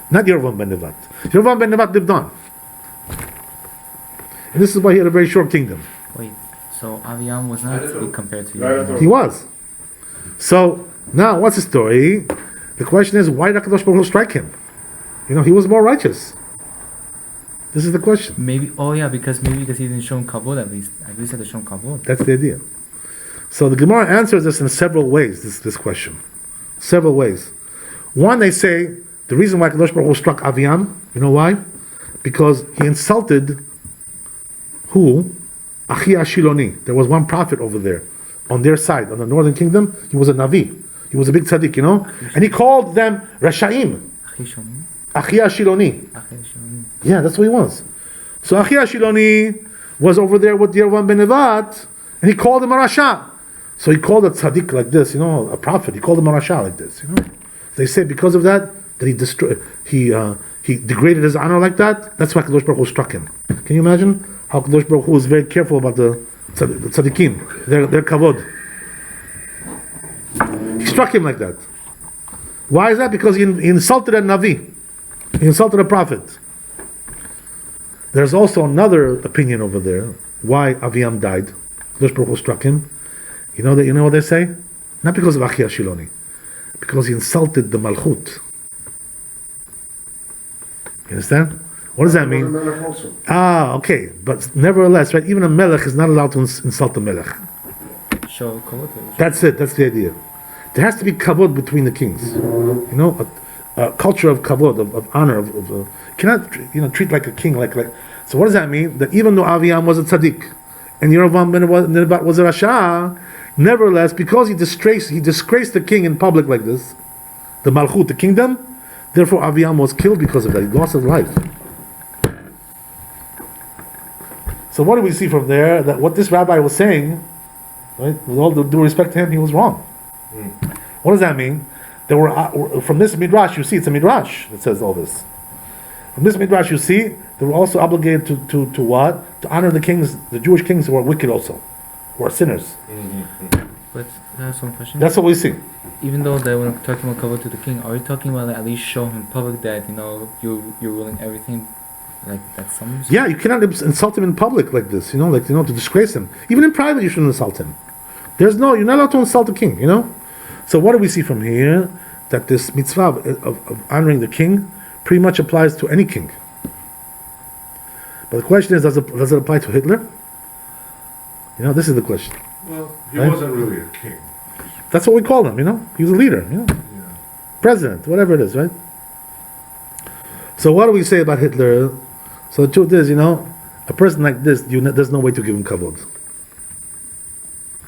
A: not Yerovam ben Nevat. Yerovam ben Nevat lived on, and this is why he had a very short kingdom.
C: Wait, so Aviam was not to be compared to you.
A: He was. So now, what's the story? The question is, why did HaKadosh Baruch Hu strike him? He was more righteous. This is the question.
C: Because he didn't show him kavod at least. At least had to show him kavod.
A: That's the idea. So the Gemara answers this in several ways. This question, several ways. One, they say the reason why HaKadosh Baruch Hu struck Aviam, you know why? Because he insulted who? Achi Ashiloni. There was one prophet over there, on their side, on the northern kingdom. He was a Navi. He was a big tzaddik, and he called them Rashaim. Achi Ashiloni. Yeah, that's what he was. So Achi Ashiloni was over there with Yerovam ben Nevat, and he called him a Rasha. So he called a tzaddik like this, a prophet. He called him a Rasha like this, They say because of that he destroyed, he degraded his honor like that. That's why Kadosh Baruch Hu struck him. Can you imagine how Kadosh Baruch Hu is very careful about the tzaddikim, their kavod? He struck him like that. Why is that? Because he insulted a Navi. He insulted a prophet. There's also another opinion over there why Aviam died. Kadosh Baruch Hu struck him. You know what they say? Not because of Achi Ashiloni, because he insulted the Malchut. You understand? What does that mean? Okay. But nevertheless, right? Even a melech is not allowed to insult the melech. That's it. That's the idea. There has to be kavod between the kings. A culture of kavod, of honor. Cannot treat like a king like. So what does that mean? That even though Aviam was a tzaddik and Yerovam ben Nebat was a rasha, nevertheless, because he disgraced the king in public like this, the Malchut, the kingdom, therefore Aviam was killed because of that. He lost his life. So what do we see from there? That what this rabbi was saying, right, with all the due respect to him, he was wrong. What does that mean? There were from this midrash, you see, it's a midrash that says all this. From this midrash, you see, they were also obligated to what? To honor the kings, the Jewish kings who were wicked also, who are sinners.
C: But that's one question.
A: That's what we see.
C: Even though they were talking about kavod to the king, are you talking about at least show him in public that you're ruling everything, like that's some?
A: Yeah, you cannot insult him in public like this. To disgrace him. Even in private, you shouldn't insult him. You're not allowed to insult the king. So what do we see from here? That this mitzvah of honoring the king pretty much applies to any king. But the question is, does it apply to Hitler? This is the question.
B: Well, he wasn't really a king.
A: That's what we call him, He was a leader, President, whatever it is, right? So what do we say about Hitler? So the truth is, a person like this, there's no way to give him kavod.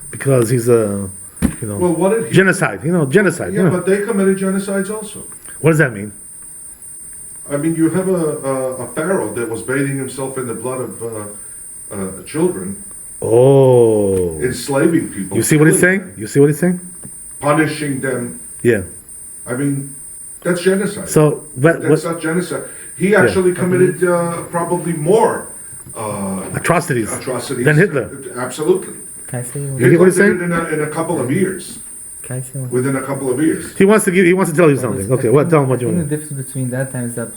A: Because he's a,
B: well, what did he
A: genocide, genocide.
B: Yeah, but they committed genocides also.
A: What does that mean?
B: I mean, you have a pharaoh that was bathing himself in the blood of children.
A: Oh.
B: Enslaving people.
A: You see what he's saying?
B: Punishing them.
A: Yeah.
B: I mean, that's genocide.
A: So,
B: that's not genocide. He actually committed probably more
A: atrocities than Hitler.
B: Absolutely.
C: Can I say
B: Hitler did it in a couple of years.
C: Can I say one?
B: within a couple of years.
A: He wants to tell you something. Okay, what? Tell him what you
C: I think
A: want.
C: the difference between that time is that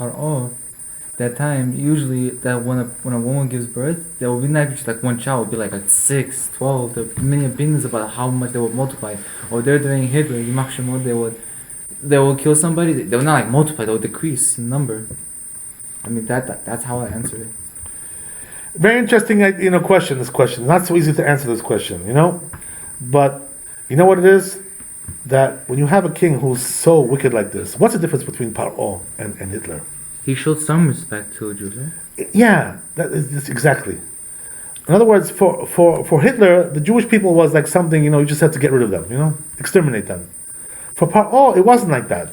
C: that time, usually that when a woman gives birth, there will be not just like one child, it will be like 6, 12. There will be many opinions about how much they would multiply. Or there during Hitler, they will kill somebody, they will not like multiply, they will decrease in number. I mean that's how I answer it.
A: Very interesting, question. This question. Not so easy to answer this question, But you know what it is? That when you have a king who's so wicked like this, what's the difference between Paro and Hitler?
C: He showed some respect to Jews, right?
A: Yeah, that's exactly. In other words, for Hitler, the Jewish people was like something, you just had to get rid of them, exterminate them. For Paro, it wasn't like that.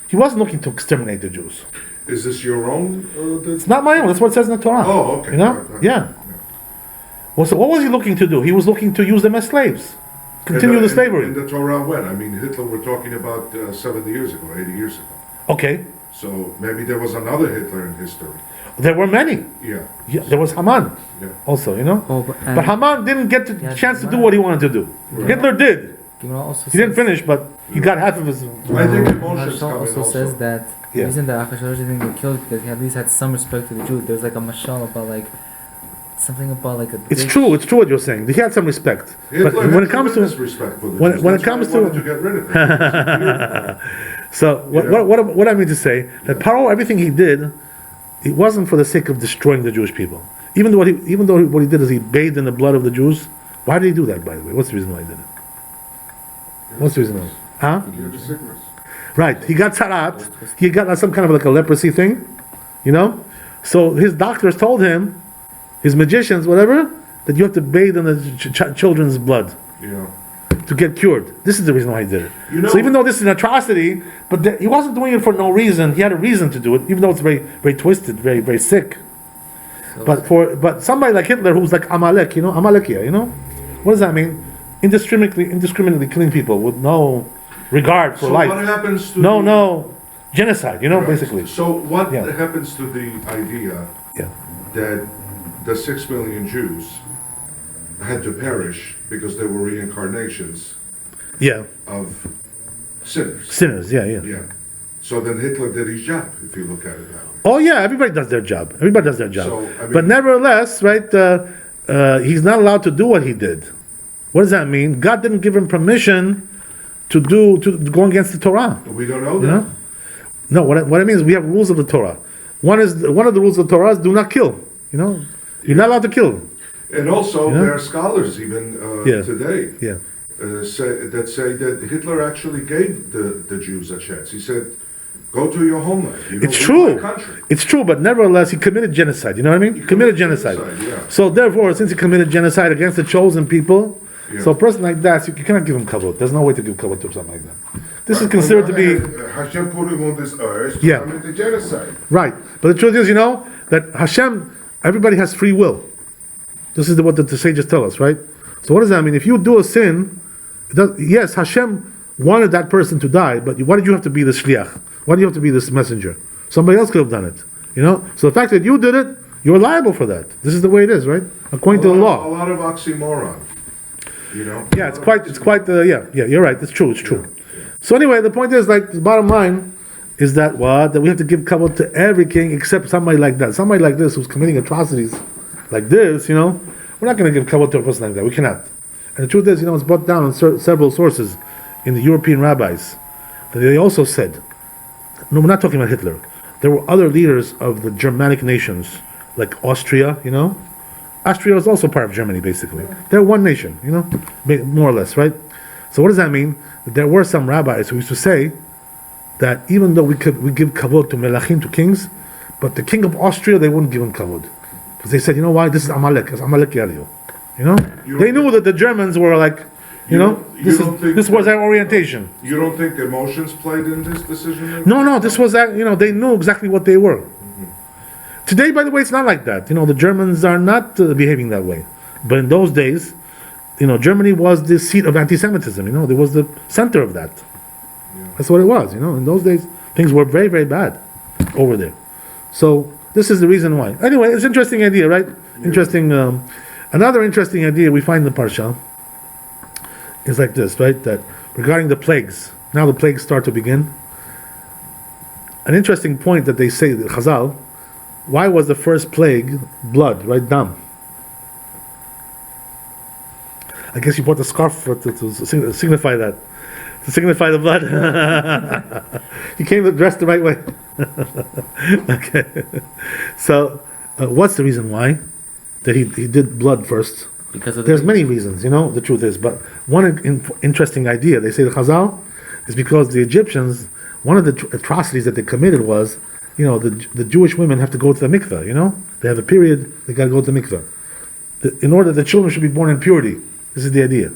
A: He wasn't looking to exterminate the Jews.
B: Is this your own?
A: It's not my own. That's what it says in the Torah.
B: Oh, okay. Right.
A: Yeah. Well, so what was he looking to do? He was looking to use them as slaves. Continue the slavery.
B: In the Torah when? I mean, Hitler we're talking about 70 years ago, 80 years ago.
A: Okay.
B: So maybe there was another Hitler in history.
A: There were many.
B: Yeah.
A: There was Haman.
B: Yeah.
A: Also,
C: Oh,
A: but Haman didn't get the chance to do what he wanted to do.
B: Right.
A: Hitler did.
C: Also
A: he didn't finish, but he got half of his.
B: I think emotions come in
C: also says that the reason that Achashverosh didn't get killed because he at least had some respect to the Jews. There's like a mashal about something about a.
A: It's true what you're saying. He had some respect,
B: Hitler
A: but when it comes to
B: respect for the
A: when
B: Jews.
A: it comes to
B: get rid of him.
A: So what I mean to say that Paro, everything he did, it wasn't for the sake of destroying the Jewish people. Even though what he did is he bathed in the blood of the Jews. Why did he do that, by the way? What's the reason why he did it? What's the reason why? Huh? Right. He got tzaraat. He got some kind of a leprosy thing, So his doctors told him, his magicians, whatever, that you have to bathe in the children's blood.
B: Yeah.
A: To get cured. This is the reason why he did it. So even though this is an atrocity, but he wasn't doing it for no reason. He had a reason to do it, even though it's very, very twisted, very, very sick. But somebody like Hitler, who's like Amalek, Amalekia, what does that mean? Indiscriminately killing people with no regard for life.
B: What happens to
A: no genocide,
B: right.
A: Basically.
B: So what happens to the idea that the 6 million Jews had to perish because they were reincarnations of sinners?
A: Sinners, yeah.
B: So then Hitler did his job, if you look at it that way.
A: Oh yeah, everybody does their job.
B: So,
A: but nevertheless, right, he's not allowed to do what he did. What does that mean? God didn't give him permission to go against the Torah.
B: We don't know that.
A: No, what I mean is we have rules of the Torah. One of the rules of the Torah is do not kill. You're not allowed to kill.
B: And also, there are scholars even today say that Hitler actually gave the Jews a chance. He said, "Go to your homeland."
A: It's true. It's true, but nevertheless, he committed genocide. You know what I mean? He committed genocide. So therefore, since he committed genocide against the chosen people, so a person like that, you cannot give him kavod. There's no way to give kavod to something like that. This is considered to be
D: Hashem put him on this earth to commit the genocide.
A: Right, but the truth is, that Hashem, everybody has free will. This is what the sages tell us, right? So what does that mean? If you do a sin, yes, Hashem wanted that person to die, but why did you have to be the shliach? Why do you have to be this messenger? Somebody else could have done it, So the fact that you did it, you're liable for that. This is the way it is, right? According to the law.
B: A lot of oxymoron,
A: Yeah, it's quite. You're right. It's true. Yeah. So anyway, the point is, the bottom line is that that we have to give kavod to every king except somebody like that. Somebody like this who's committing atrocities like this, we're not going to give kavod to a person like that. We cannot. And the truth is, it's brought down in several sources in the European rabbis that they also said, no, we're not talking about Hitler. There were other leaders of the Germanic nations, like Austria, Austria was also part of Germany, basically. They're one nation, more or less, right? So what does that mean? There were some rabbis who used to say that even though we give kavod to melachim, to kings, but the king of Austria, they wouldn't give him kavod. Because they said, why? This is Amalek. It's Amalek Yario. They knew that the Germans were like, this was their orientation.
B: You don't think emotions played in this decision?
A: No, this was that, they knew exactly what they were. Today, by the way, it's not like that. The Germans are not behaving that way. But in those days, Germany was the seat of anti-Semitism. There was the center of that. That's what it was. In those days, things were very, very bad over there. So this is the reason why. Anyway, it's an interesting idea, right? Interesting. Another interesting idea we find in the Parsha is like this, right? That regarding the plagues. Now the plagues start to begin. An interesting point that they say, Chazal, why was the first plague blood, right? Dam. I guess you brought the scarf to signify that. To signify the blood. He came dressed the right way. Okay. So, what's the reason why? That he did blood first?
C: Because of
A: There's many reasons, the truth is. But one interesting idea, they say the Chazal, is because the Egyptians, one of the atrocities that they committed was, the Jewish women have to go to the mikveh, They have a period, they got to go to the mikveh. In order the children should be born in purity. This is the idea,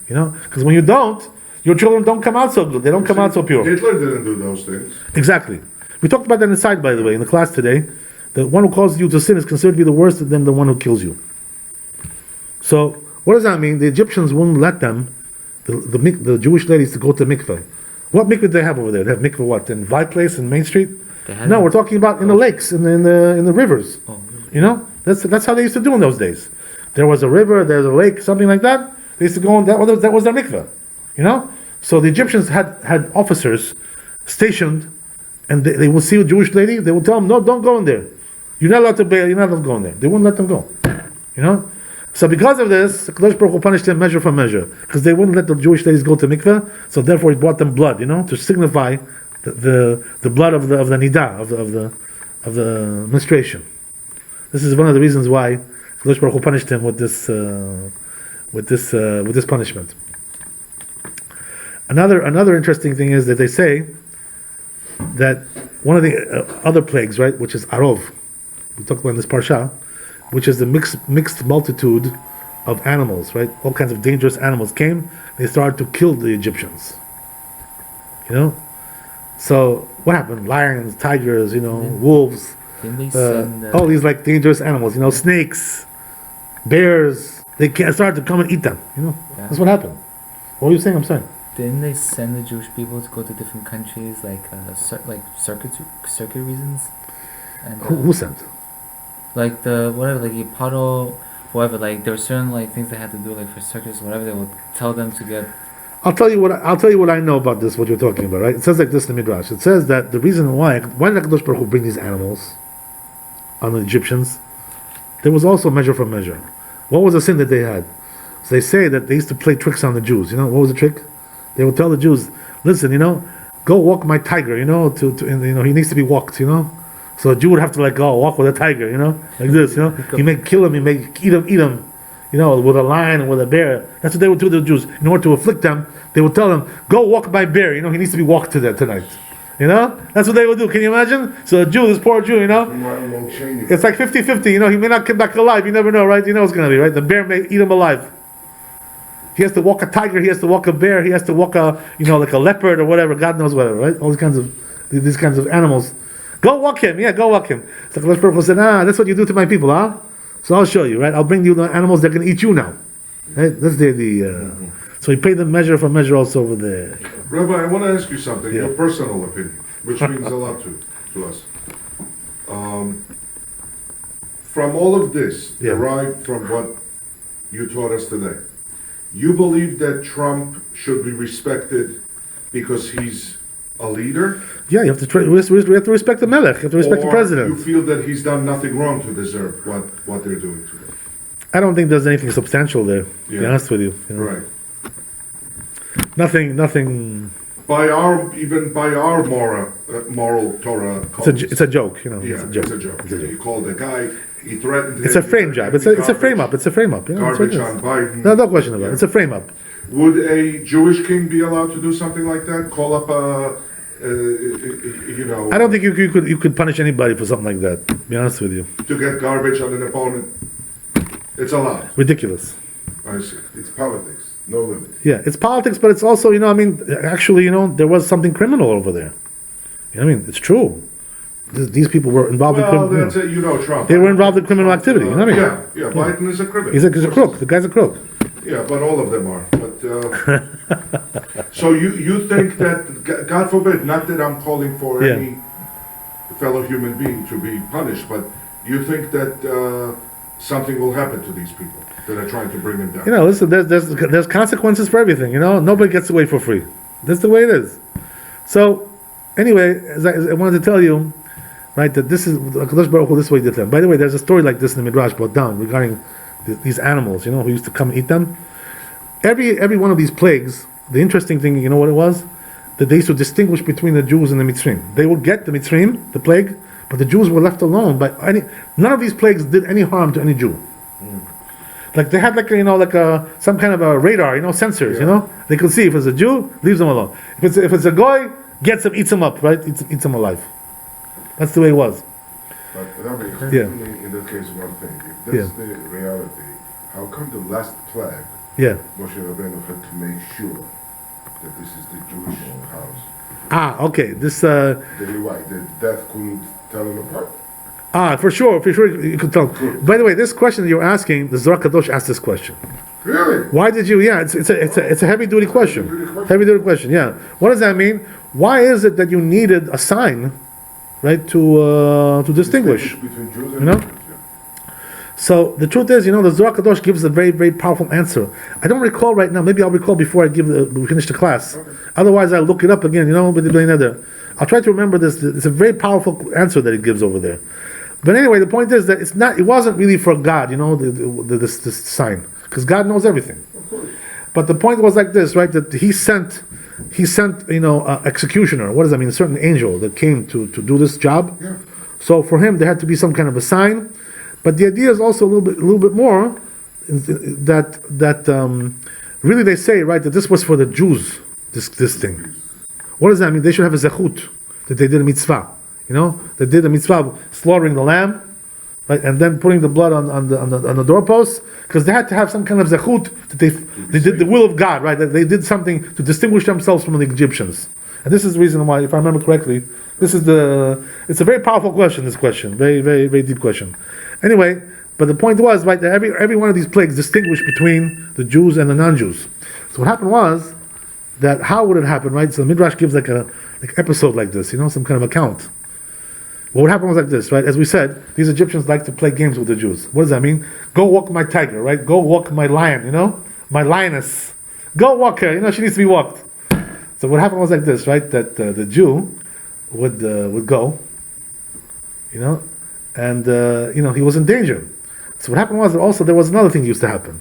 A: Because when you don't, your children don't come out so good. They don't come out so pure.
B: Hitler didn't do those things.
A: Exactly. We talked about that inside, by the way, in the class today. The one who causes you to sin is considered to be the worse than the one who kills you. So, what does that mean? The Egyptians wouldn't let them, the Jewish ladies, to go to mikveh. What mikveh do they have over there? They have mikveh what? In Vi Place in Main Street? No, we're talking about in the lakes, in the rivers. That's how they used to do in those days. There was a river, there's a lake, something like that. They used to go on, that was their mikveh. So the Egyptians had officers stationed, and they would see a Jewish lady, they would tell them, no, don't go in there. You're not allowed to bail, you're not allowed to go in there. They wouldn't let them go. So because of this, Kadosh Baruch Hu punished them measure for measure, because they wouldn't let the Jewish ladies go to mikveh. So therefore, he brought them blood, to signify the blood of the nidah of the menstruation. This is one of the reasons why Kadosh Baruch Hu punished him with this punishment. Another interesting thing is that they say that one of the other plagues, right, which is Arov, we talked about in this Parashat, which is the mixed multitude of animals, right? All kinds of dangerous animals came. They started to kill the Egyptians. So what happened? Lions, tigers, wolves, all these like dangerous animals. Snakes, bears. They started to come and eat them. That's what happened. What were you saying? I'm sorry.
C: Didn't they send the Jewish people to go to different countries, like circuit reasons? And
A: who sent?
C: Like Paro, whoever. Like there were certain things they had to do, like for circus, whatever. They would tell them to get.
A: I'll tell you what I know about this. What you're talking about, right? It says like this in the Midrash. It says that the reason why did HaKadosh Baruch Hu bring these animals on the Egyptians? There was also measure for measure. What was the sin that they had? So they say that they used to play tricks on the Jews. What was the trick? They would tell the Jews, listen, go walk my tiger. He needs to be walked. So a Jew would have to go walk with a tiger. Like this. He may kill him. He may eat him. With a lion and with a bear. That's what they would do to the Jews. In order to afflict them, they would tell them, go walk my bear. He needs to be walked tonight. That's what they would do. Can you imagine? So a Jew, this poor Jew, it's like 50-50. He may not come back alive. You never know, right? It's going to be, right? The bear may eat him alive. He has to walk a tiger. He has to walk a bear. He has to walk like a leopard or whatever. God knows whatever, right? All these kinds of animals. Go walk him. Yeah, go walk him. So Kadosh Baruch Hu said, that's what you do to my people, huh? So I'll show you, right? I'll bring you the animals that can eat you now. Right? That's so he paid the measure for measure also over there.
B: Rabbi, I want to ask you something, your personal opinion, which means a lot to us. From all of this, derived from what you taught us today, you believe that Trump should be respected because he's a leader?
A: Yeah, you have to respect the Melech. You have to respect the president.
B: You feel that he's done nothing wrong to deserve what they're doing today?
A: I don't think there's anything substantial there. To be honest with you.
B: Right.
A: Nothing.
B: By our moral Torah.
A: It's a joke.
B: It's a joke. You call the guy. He threatened him.
A: It's a frame job. It's a frame up. It's a frame up.
B: Garbage on Biden.
A: No question about it. It's a frame up.
B: Would a Jewish king be allowed to do something like that? Call up
A: I don't think you could punish anybody for something like that. To be honest with you.
B: To get garbage on an opponent, it's allowed.
A: Ridiculous.
B: I see.
D: It's politics. No limit.
A: Yeah, it's politics, but it's also actually there was something criminal over there. It's true. These people were involved in criminal.
B: Well, that's it. Trump.
A: They were involved in criminal activity.
B: Yeah. Biden is a criminal.
A: He's a crook. The guy's a crook.
B: Yeah, but all of them are. But so you think that, God forbid, not that I'm calling for any fellow human being to be punished, but you think that something will happen to these people that are trying to bring him down.
A: Listen, there's consequences for everything. Nobody gets away for free. That's the way it is. So, anyway, as I wanted to tell you, right, that this is HaKadosh Baruch Hu, this way did them. By the way, there's a story like this in the Midrash brought down regarding these animals, who used to come and eat them. Every one of these plagues, the interesting thing, you know what it was? That they used to distinguish between the Jews and the Mitzrim. They would get the Mitzrim, the plague, but the Jews were left alone. None of these plagues did any harm to any Jew. Like they had some kind of a radar, sensors, They could see if it's a Jew, leaves them alone. If it's a goy, gets him, eats him up, right? Eats him alive. That's the way it was.
D: But Rabbi, explain me in this case one thing. If that's the reality, how come the last plague, Moshe Rabbeinu had to make sure that this is the Jewish house?
A: Okay. This.
D: The death couldn't tell them apart.
A: For sure, you could tell. Good. By the way, this question that you're asking, the Zohar Kadosh asked this question.
D: Really?
A: Why did you? Yeah, it's a heavy duty question. Heavy duty question. Yeah. What does that mean? Why is it that you needed a sign, right, to distinguish
D: between Jews and Jews?
A: So the truth is, the Zohar Kadosh gives a very, very powerful answer. I don't recall right now. Maybe I'll recall before we finish the class. Okay. Otherwise, I'll look it up again. I'll try to remember this. It's a very powerful answer that it gives over there. But anyway, the point is that it wasn't really for God, this sign, because God knows everything. But the point was like this, right? That he sent, executioner. What does that mean? A certain angel that came to do this job.
D: Yeah.
A: So for him, there had to be some kind of a sign. But the idea is also a little bit more that really they say, right, that this was for the Jews. This thing. What does that mean? They should have a zechut that they did a mitzvah. They did a mitzvah of slaughtering the lamb, right, and then putting the blood on the doorposts, because they had to have some kind of zechut that they did the will of God, right? That they did something to distinguish themselves from the Egyptians. And this is the reason why, if I remember correctly, it's a very powerful question. This question, very, very, very deep question. Anyway, but the point was, right, that every one of these plagues distinguished between the Jews and the non-Jews. So what happened was that how would it happen, right? So the Midrash gives like episode like this, some kind of account. Well, what happened was like this, right? As we said, these Egyptians like to play games with the Jews. What does that mean? Go walk my tiger, right? Go walk my lion, my lioness. Go walk her, she needs to be walked. So what happened was like this, right? That the Jew would go, and he was in danger. So what happened was that also there was another thing that used to happen,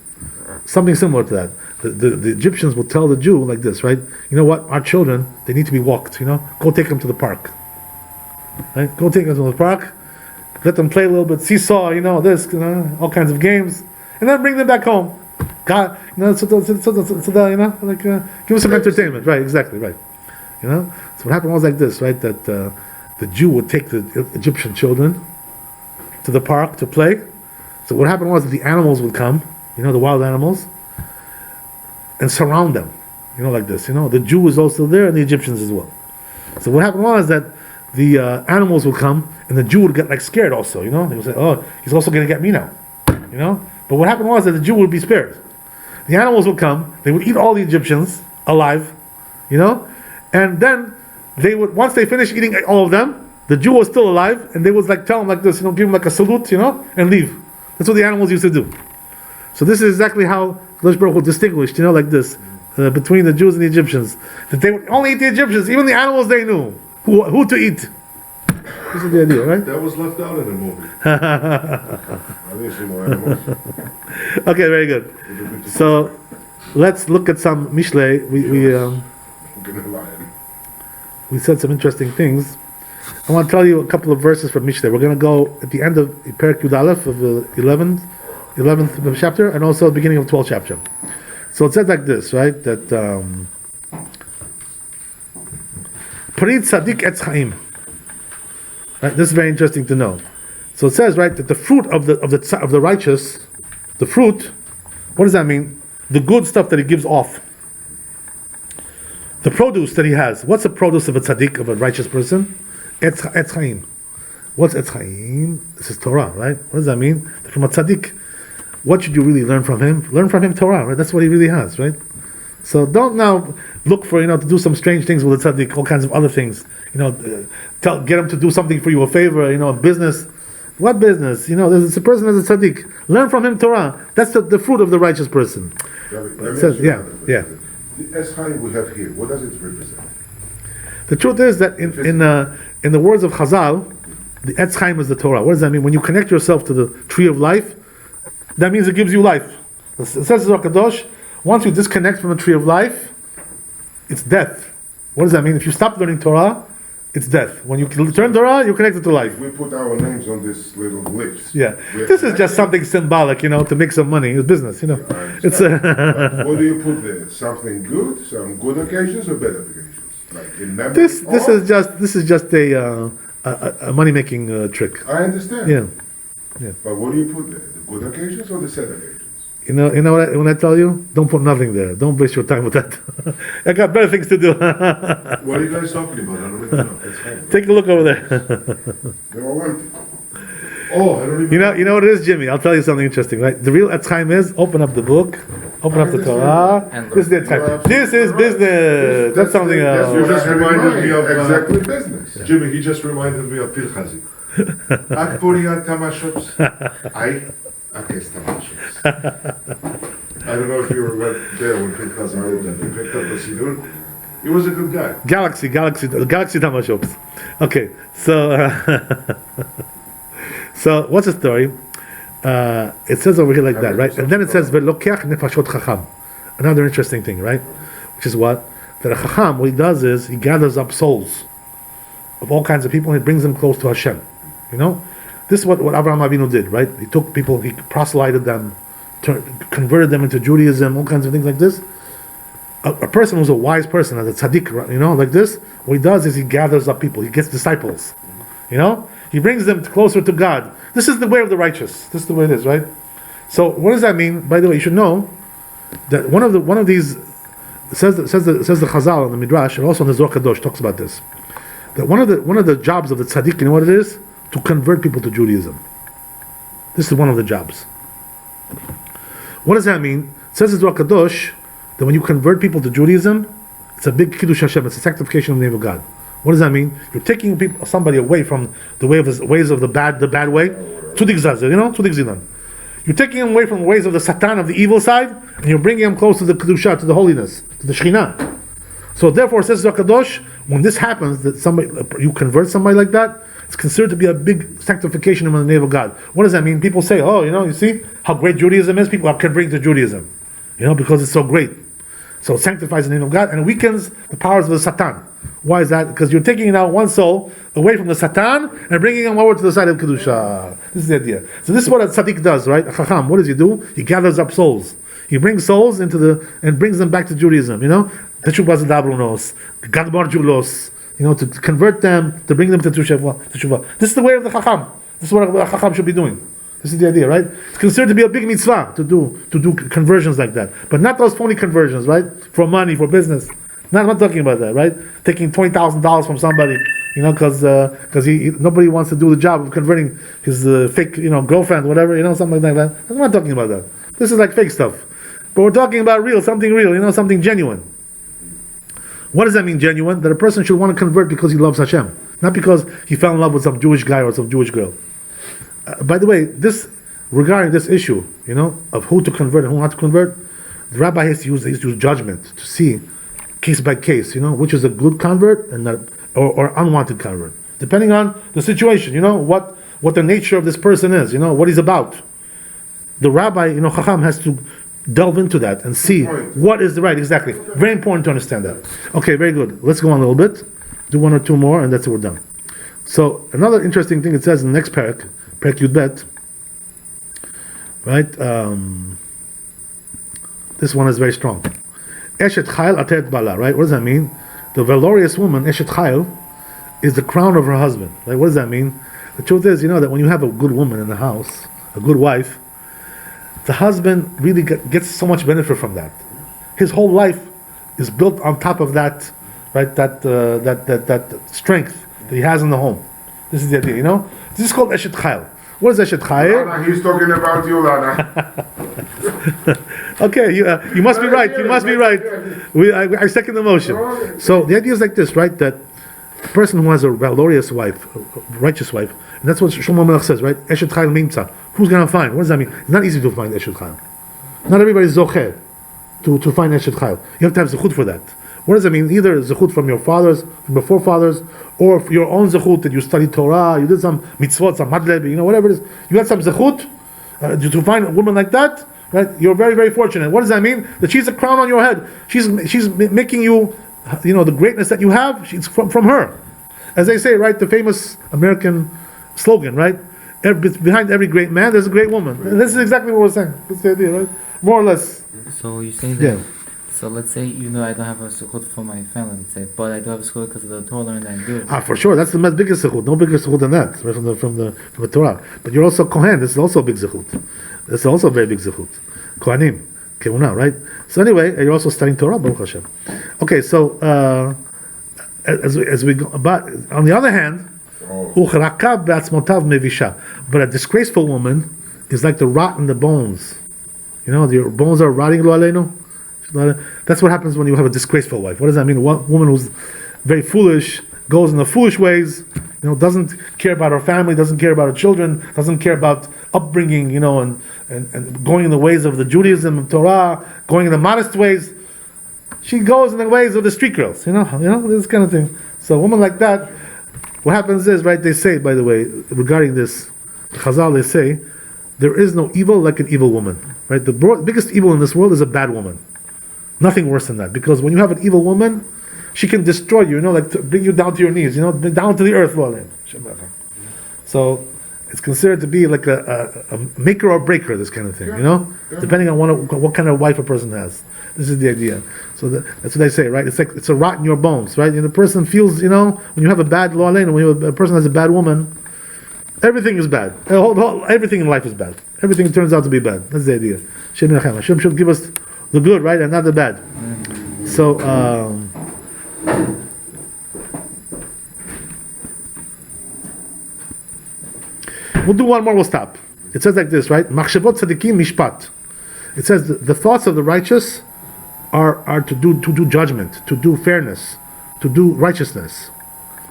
A: something similar to that. The Egyptians would tell the Jew like this, right? You know what? Our children, they need to be walked. Go take them to the park. Right? Go take them to the park. Let them play a little bit seesaw. All kinds of games, and then bring them back home. God, give us some entertainment, right? Exactly, right. So what happened was like this, right? That the Jew would take the Egyptian children to the park to play. So what happened was that the animals would come, the wild animals, and surround them, like this. The Jew was also there, and the Egyptians as well. So what happened was that the animals would come, and the Jew would get scared also. He would say, "Oh, he's also going to get me now," But what happened was that the Jew would be spared. The animals would come, they would eat all the Egyptians alive, and then they would, once they finished eating all of them, the Jew was still alive, and they would tell him like this, give him a salute, and leave. That's what the animals used to do. So this is exactly how Kadosh Baruch Hu distinguished, like this, between the Jews and the Egyptians. That they would only eat the Egyptians, even the animals they knew who to eat. This is the idea, right?
B: That was left out in the movie.
A: Okay, very good. So let's look at some Mishlei. We said some interesting things. I want to tell you a couple of verses from Mishlei. We're going to go at the end of Perek Yud Aleph of the 11th chapter, and also the beginning of 12th chapter. So it says like this, right? That Parit Tzadik Etz Chaim. Right? This is very interesting to know. So it says, right, that the fruit of the righteous, the fruit, what does that mean? The good stuff that he gives off. The produce that he has. What's the produce of a tzaddik, of a righteous person? Etz Chaim. What's Etz Chaim? This is Torah, right? What does that mean? From a tzaddik, what should you really learn from him? Learn from him Torah, right? That's what he really has, right? So don't now look for, to do some strange things with a tzaddik, all kinds of other things. Get him to do something for you, a favor, business. What business? There's a person as a tzaddik. Learn from him Torah. That's the fruit of the righteous person.
D: It
A: says, yeah.
D: The Eschai we have here, what does it represent?
A: The truth is that in the words of Chazal, the Etz Chaim is the Torah. What does that mean? When you connect yourself to the tree of life, that means it gives you life. It says in Kadosh, once you disconnect from the tree of life, it's death. What does that mean? If you stop learning Torah, it's death. When you turn Torah, you're connected to life.
D: We put our names on this little list.
A: Yeah, this is just something symbolic, to make some money. It's business, It's
D: what do you put there? Something good, some good occasions or bad occasions? Like in memory?
A: This is just a money making trick.
D: I understand.
A: Yeah.
D: But what do you put there? The good occasions or the sad occasions?
A: When I tell you, don't put nothing there. Don't waste your time with that. I got better things to do.
B: What are you guys talking about? I don't even know.
A: Take a look over there.
D: They're all empty.
B: Oh, I don't even know.
A: You know what it is, Jimmy? I'll tell you something interesting, right? The real Etz Chaim is open up the book, open up the Torah. This is the Etz Chaim. This is business. That's something else.
B: You just reminded me of
D: exactly business.
B: Jimmy, he just reminded me of Pilchazi. At Puriat Tamashops. I guess Tamashops. I don't know if you were there when Pilchazi did that. He picked up the Sidur. He was a good guy.
A: Galaxy Tamashops. Okay, so what's the story? It says over here like that, right? And then it says Velokeach nefashot chacham. Another interesting thing, right? Which is what? That a chacham, what he does is he gathers up souls of all kinds of people and he brings them close to Hashem. This is what Avraham Avinu did, right? He took people, he proselyted them, converted them into Judaism, all kinds of things like this. A person who's a wise person, as a tzaddik, like this, what he does is he gathers up people, he gets disciples, he brings them closer to God. This is the way of the righteous. This is the way it is, right? So what does that mean? By the way, you should know that one of these says the Chazal in the Midrash, and also in the Zohar Kadosh talks about this. That one of the jobs of the tzaddik, you know what it is? To convert people to Judaism. This is one of the jobs. What does that mean? It says in Zohar Kadosh that when you convert people to Judaism, it's a big kiddush Hashem. It's a sanctification of the name of God. What does that mean? You're taking somebody away from the ways of the bad way, to the Gzazah, You're taking them away from the ways of the Satan, of the evil side, and you're bringing them close to the Kedusha, to the holiness, to the Shekhinah. So therefore, it says Kadosh, when this happens, that you convert somebody like that, it's considered to be a big sanctification in the name of God. What does that mean? People say, you see how great Judaism is? People are converting to Judaism, because it's so great. So it sanctifies the name of God and it weakens the powers of the Satan. Why is that? Because you're taking now one soul away from the Satan and bringing him over to the side of Kedusha. This is the idea. So this is what a tzaddik does, right? A chacham, what does he do? He gathers up souls. He brings souls and brings them back to Judaism, Teshuvah Zadabrunos, Gadbar Julos, to convert them, to bring them to Teshuvah. This is the way of the chacham. This is what a chacham should be doing. This is the idea, right? It's considered to be a big mitzvah to do conversions like that, but not those phony conversions, right? For money, for business. I'm not talking about that, right? Taking $20,000 from somebody, because nobody wants to do the job of converting his fake, girlfriend, whatever, something like that. I'm not talking about that. This is like fake stuff, but we're talking about something real, something genuine. What does that mean, genuine? That a person should want to convert because he loves Hashem, not because he fell in love with some Jewish guy or some Jewish girl. By the way, regarding this issue, of who to convert and who not to convert, the rabbi has to use judgment to see, case by case, which is a good convert and not, or unwanted convert, depending on the situation. What the nature of this person is. What he's about. The rabbi, Chacham, has to delve into that and see what is the right. Exactly. Very important to understand that. Okay, very good. Let's go on a little bit. Do one or two more, and that's it. We're done. So another interesting thing it says in the next parak Yud Bet, right? This one is very strong. Eshet Chayil Atet Bala, right? What does that mean? The valorous woman, Eshet Chayil, is the crown of her husband. Right? What does that mean? The truth is, that when you have a good woman in the house, a good wife, the husband really gets so much benefit from that. His whole life is built on top of that, right? That strength that he has in the home. This is the idea, This is called Eshet Chayil. What is Eshet Chayil?
D: He's talking about you, Lana.
A: Okay, you must be right. You must be right. I second the motion. So the idea is like this, right? That A person who has a valorous wife, a righteous wife, and that's what Shlomo Melech says, right? Eshet Chayil Mimtza. Who's going to find? What does that mean? It's not easy to find Eshet Chayil. Not everybody's zocher to find Eshet Chayil. You have to have zechut for that. What does that mean? Either zechut from your fathers, from your forefathers, or your own zechut that you studied Torah, you did some mitzvot, some madleb, whatever it is. You got some zechut to find a woman like that, right? You're very, very fortunate. What does that mean? That she's a crown on your head. She's making you, the greatness that you have. It's from her. As they say, right? The famous American slogan, right? Behind every great man, there's a great woman. And this is exactly what we're saying. That's the idea, right? More or less.
C: So you say that. Yeah. So let's say I don't have a sukkot for my family, let's say, but I do have a sukkot because of the Torah learned that I do.
A: For sure, that's the biggest sukkot. No bigger sukkot than that, right, from the Torah. But you're also Kohen. This is also a big sukkot. This is also a very big sukkot. Kohanim, Keuna, right? So anyway, you're also studying Torah, Baruch Hashem. Okay, so as we go, but on the other hand, but a disgraceful woman is like the rot in the bones. Your bones are rotting, lo aleinu. That's what happens when you have a disgraceful wife. What does that mean? One woman who's very foolish, goes in the foolish ways, doesn't care about her family, doesn't care about her children, doesn't care about upbringing, and going in the ways of the Judaism of Torah, going in the modest ways. She goes in the ways of the street girls, this kind of thing. So a woman like that, what happens is, right, they say, by the way, regarding this, Chazal, they say, there is no evil like an evil woman. Right? The biggest evil in this world is a bad woman. Nothing worse than that. Because when you have an evil woman, she can destroy you, like to bring you down to your knees, down to the earth. So it's considered to be like a maker or breaker, this kind of thing, depending on what kind of wife a person has. This is the idea. So that's what they say, right? It's like it's a rot in your bones, right? And the person feels, when you have a bad lo aleinu, when a person has a bad woman, everything is bad. Everything in life is bad. Everything turns out to be bad. That's the idea. Hashem should give us the good, right, and not the bad. So, we'll do one more, we'll stop. It says like this, right? Machshavot tzadikim mishpat. It says the thoughts of the righteous are to do judgment, to do fairness, to do righteousness.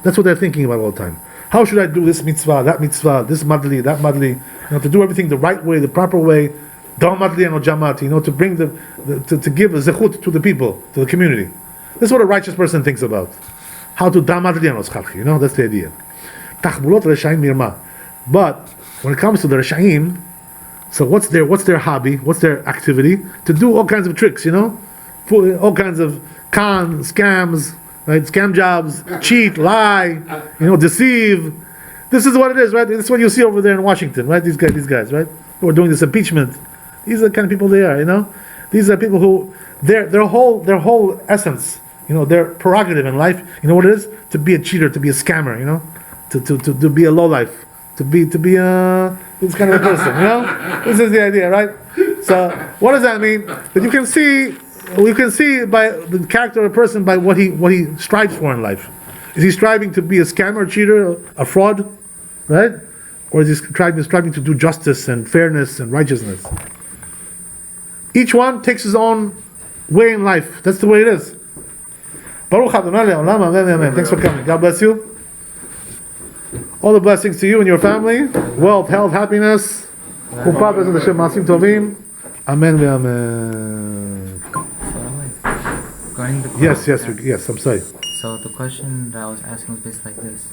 A: That's what they're thinking about all the time. How should I do this mitzvah, this madli, that madli? To do everything the right way, the proper way. Da madli and jamati, to bring to give a zechut to the people, to the community. This is what a righteous person thinks about. How to da madli and oschalchi, that's the idea. Tachbulot reshaim mirma. But when it comes to the reshaim, so what's their hobby? What's their activity? To do all kinds of tricks, all kinds of scams. Right, scam jobs, cheat, lie, deceive. This is what it is, right? This is what you see over there in Washington, right? These guys, right? Who are doing this impeachment. These are the kind of people they are, These are people who their whole essence, their prerogative in life. You know what it is? To be a cheater, to be a scammer, to be a lowlife, to be this kind of a person, This is the idea, right? So what does that mean? That you can see by the character of a person by what he strives for in life. Is he striving to be a scammer, cheater, a fraud, right? Or is he striving to do justice and fairness and righteousness? Each one takes his own way in life. That's the way it is. Baruch Adonai le'olam, amen, amen. Thanks for coming. God bless you. All the blessings to you and your family. Wealth, health, happiness. Amen, amen.
C: Regarding the
A: yes, I'm sorry.
C: So the question that I was asking was basically like this.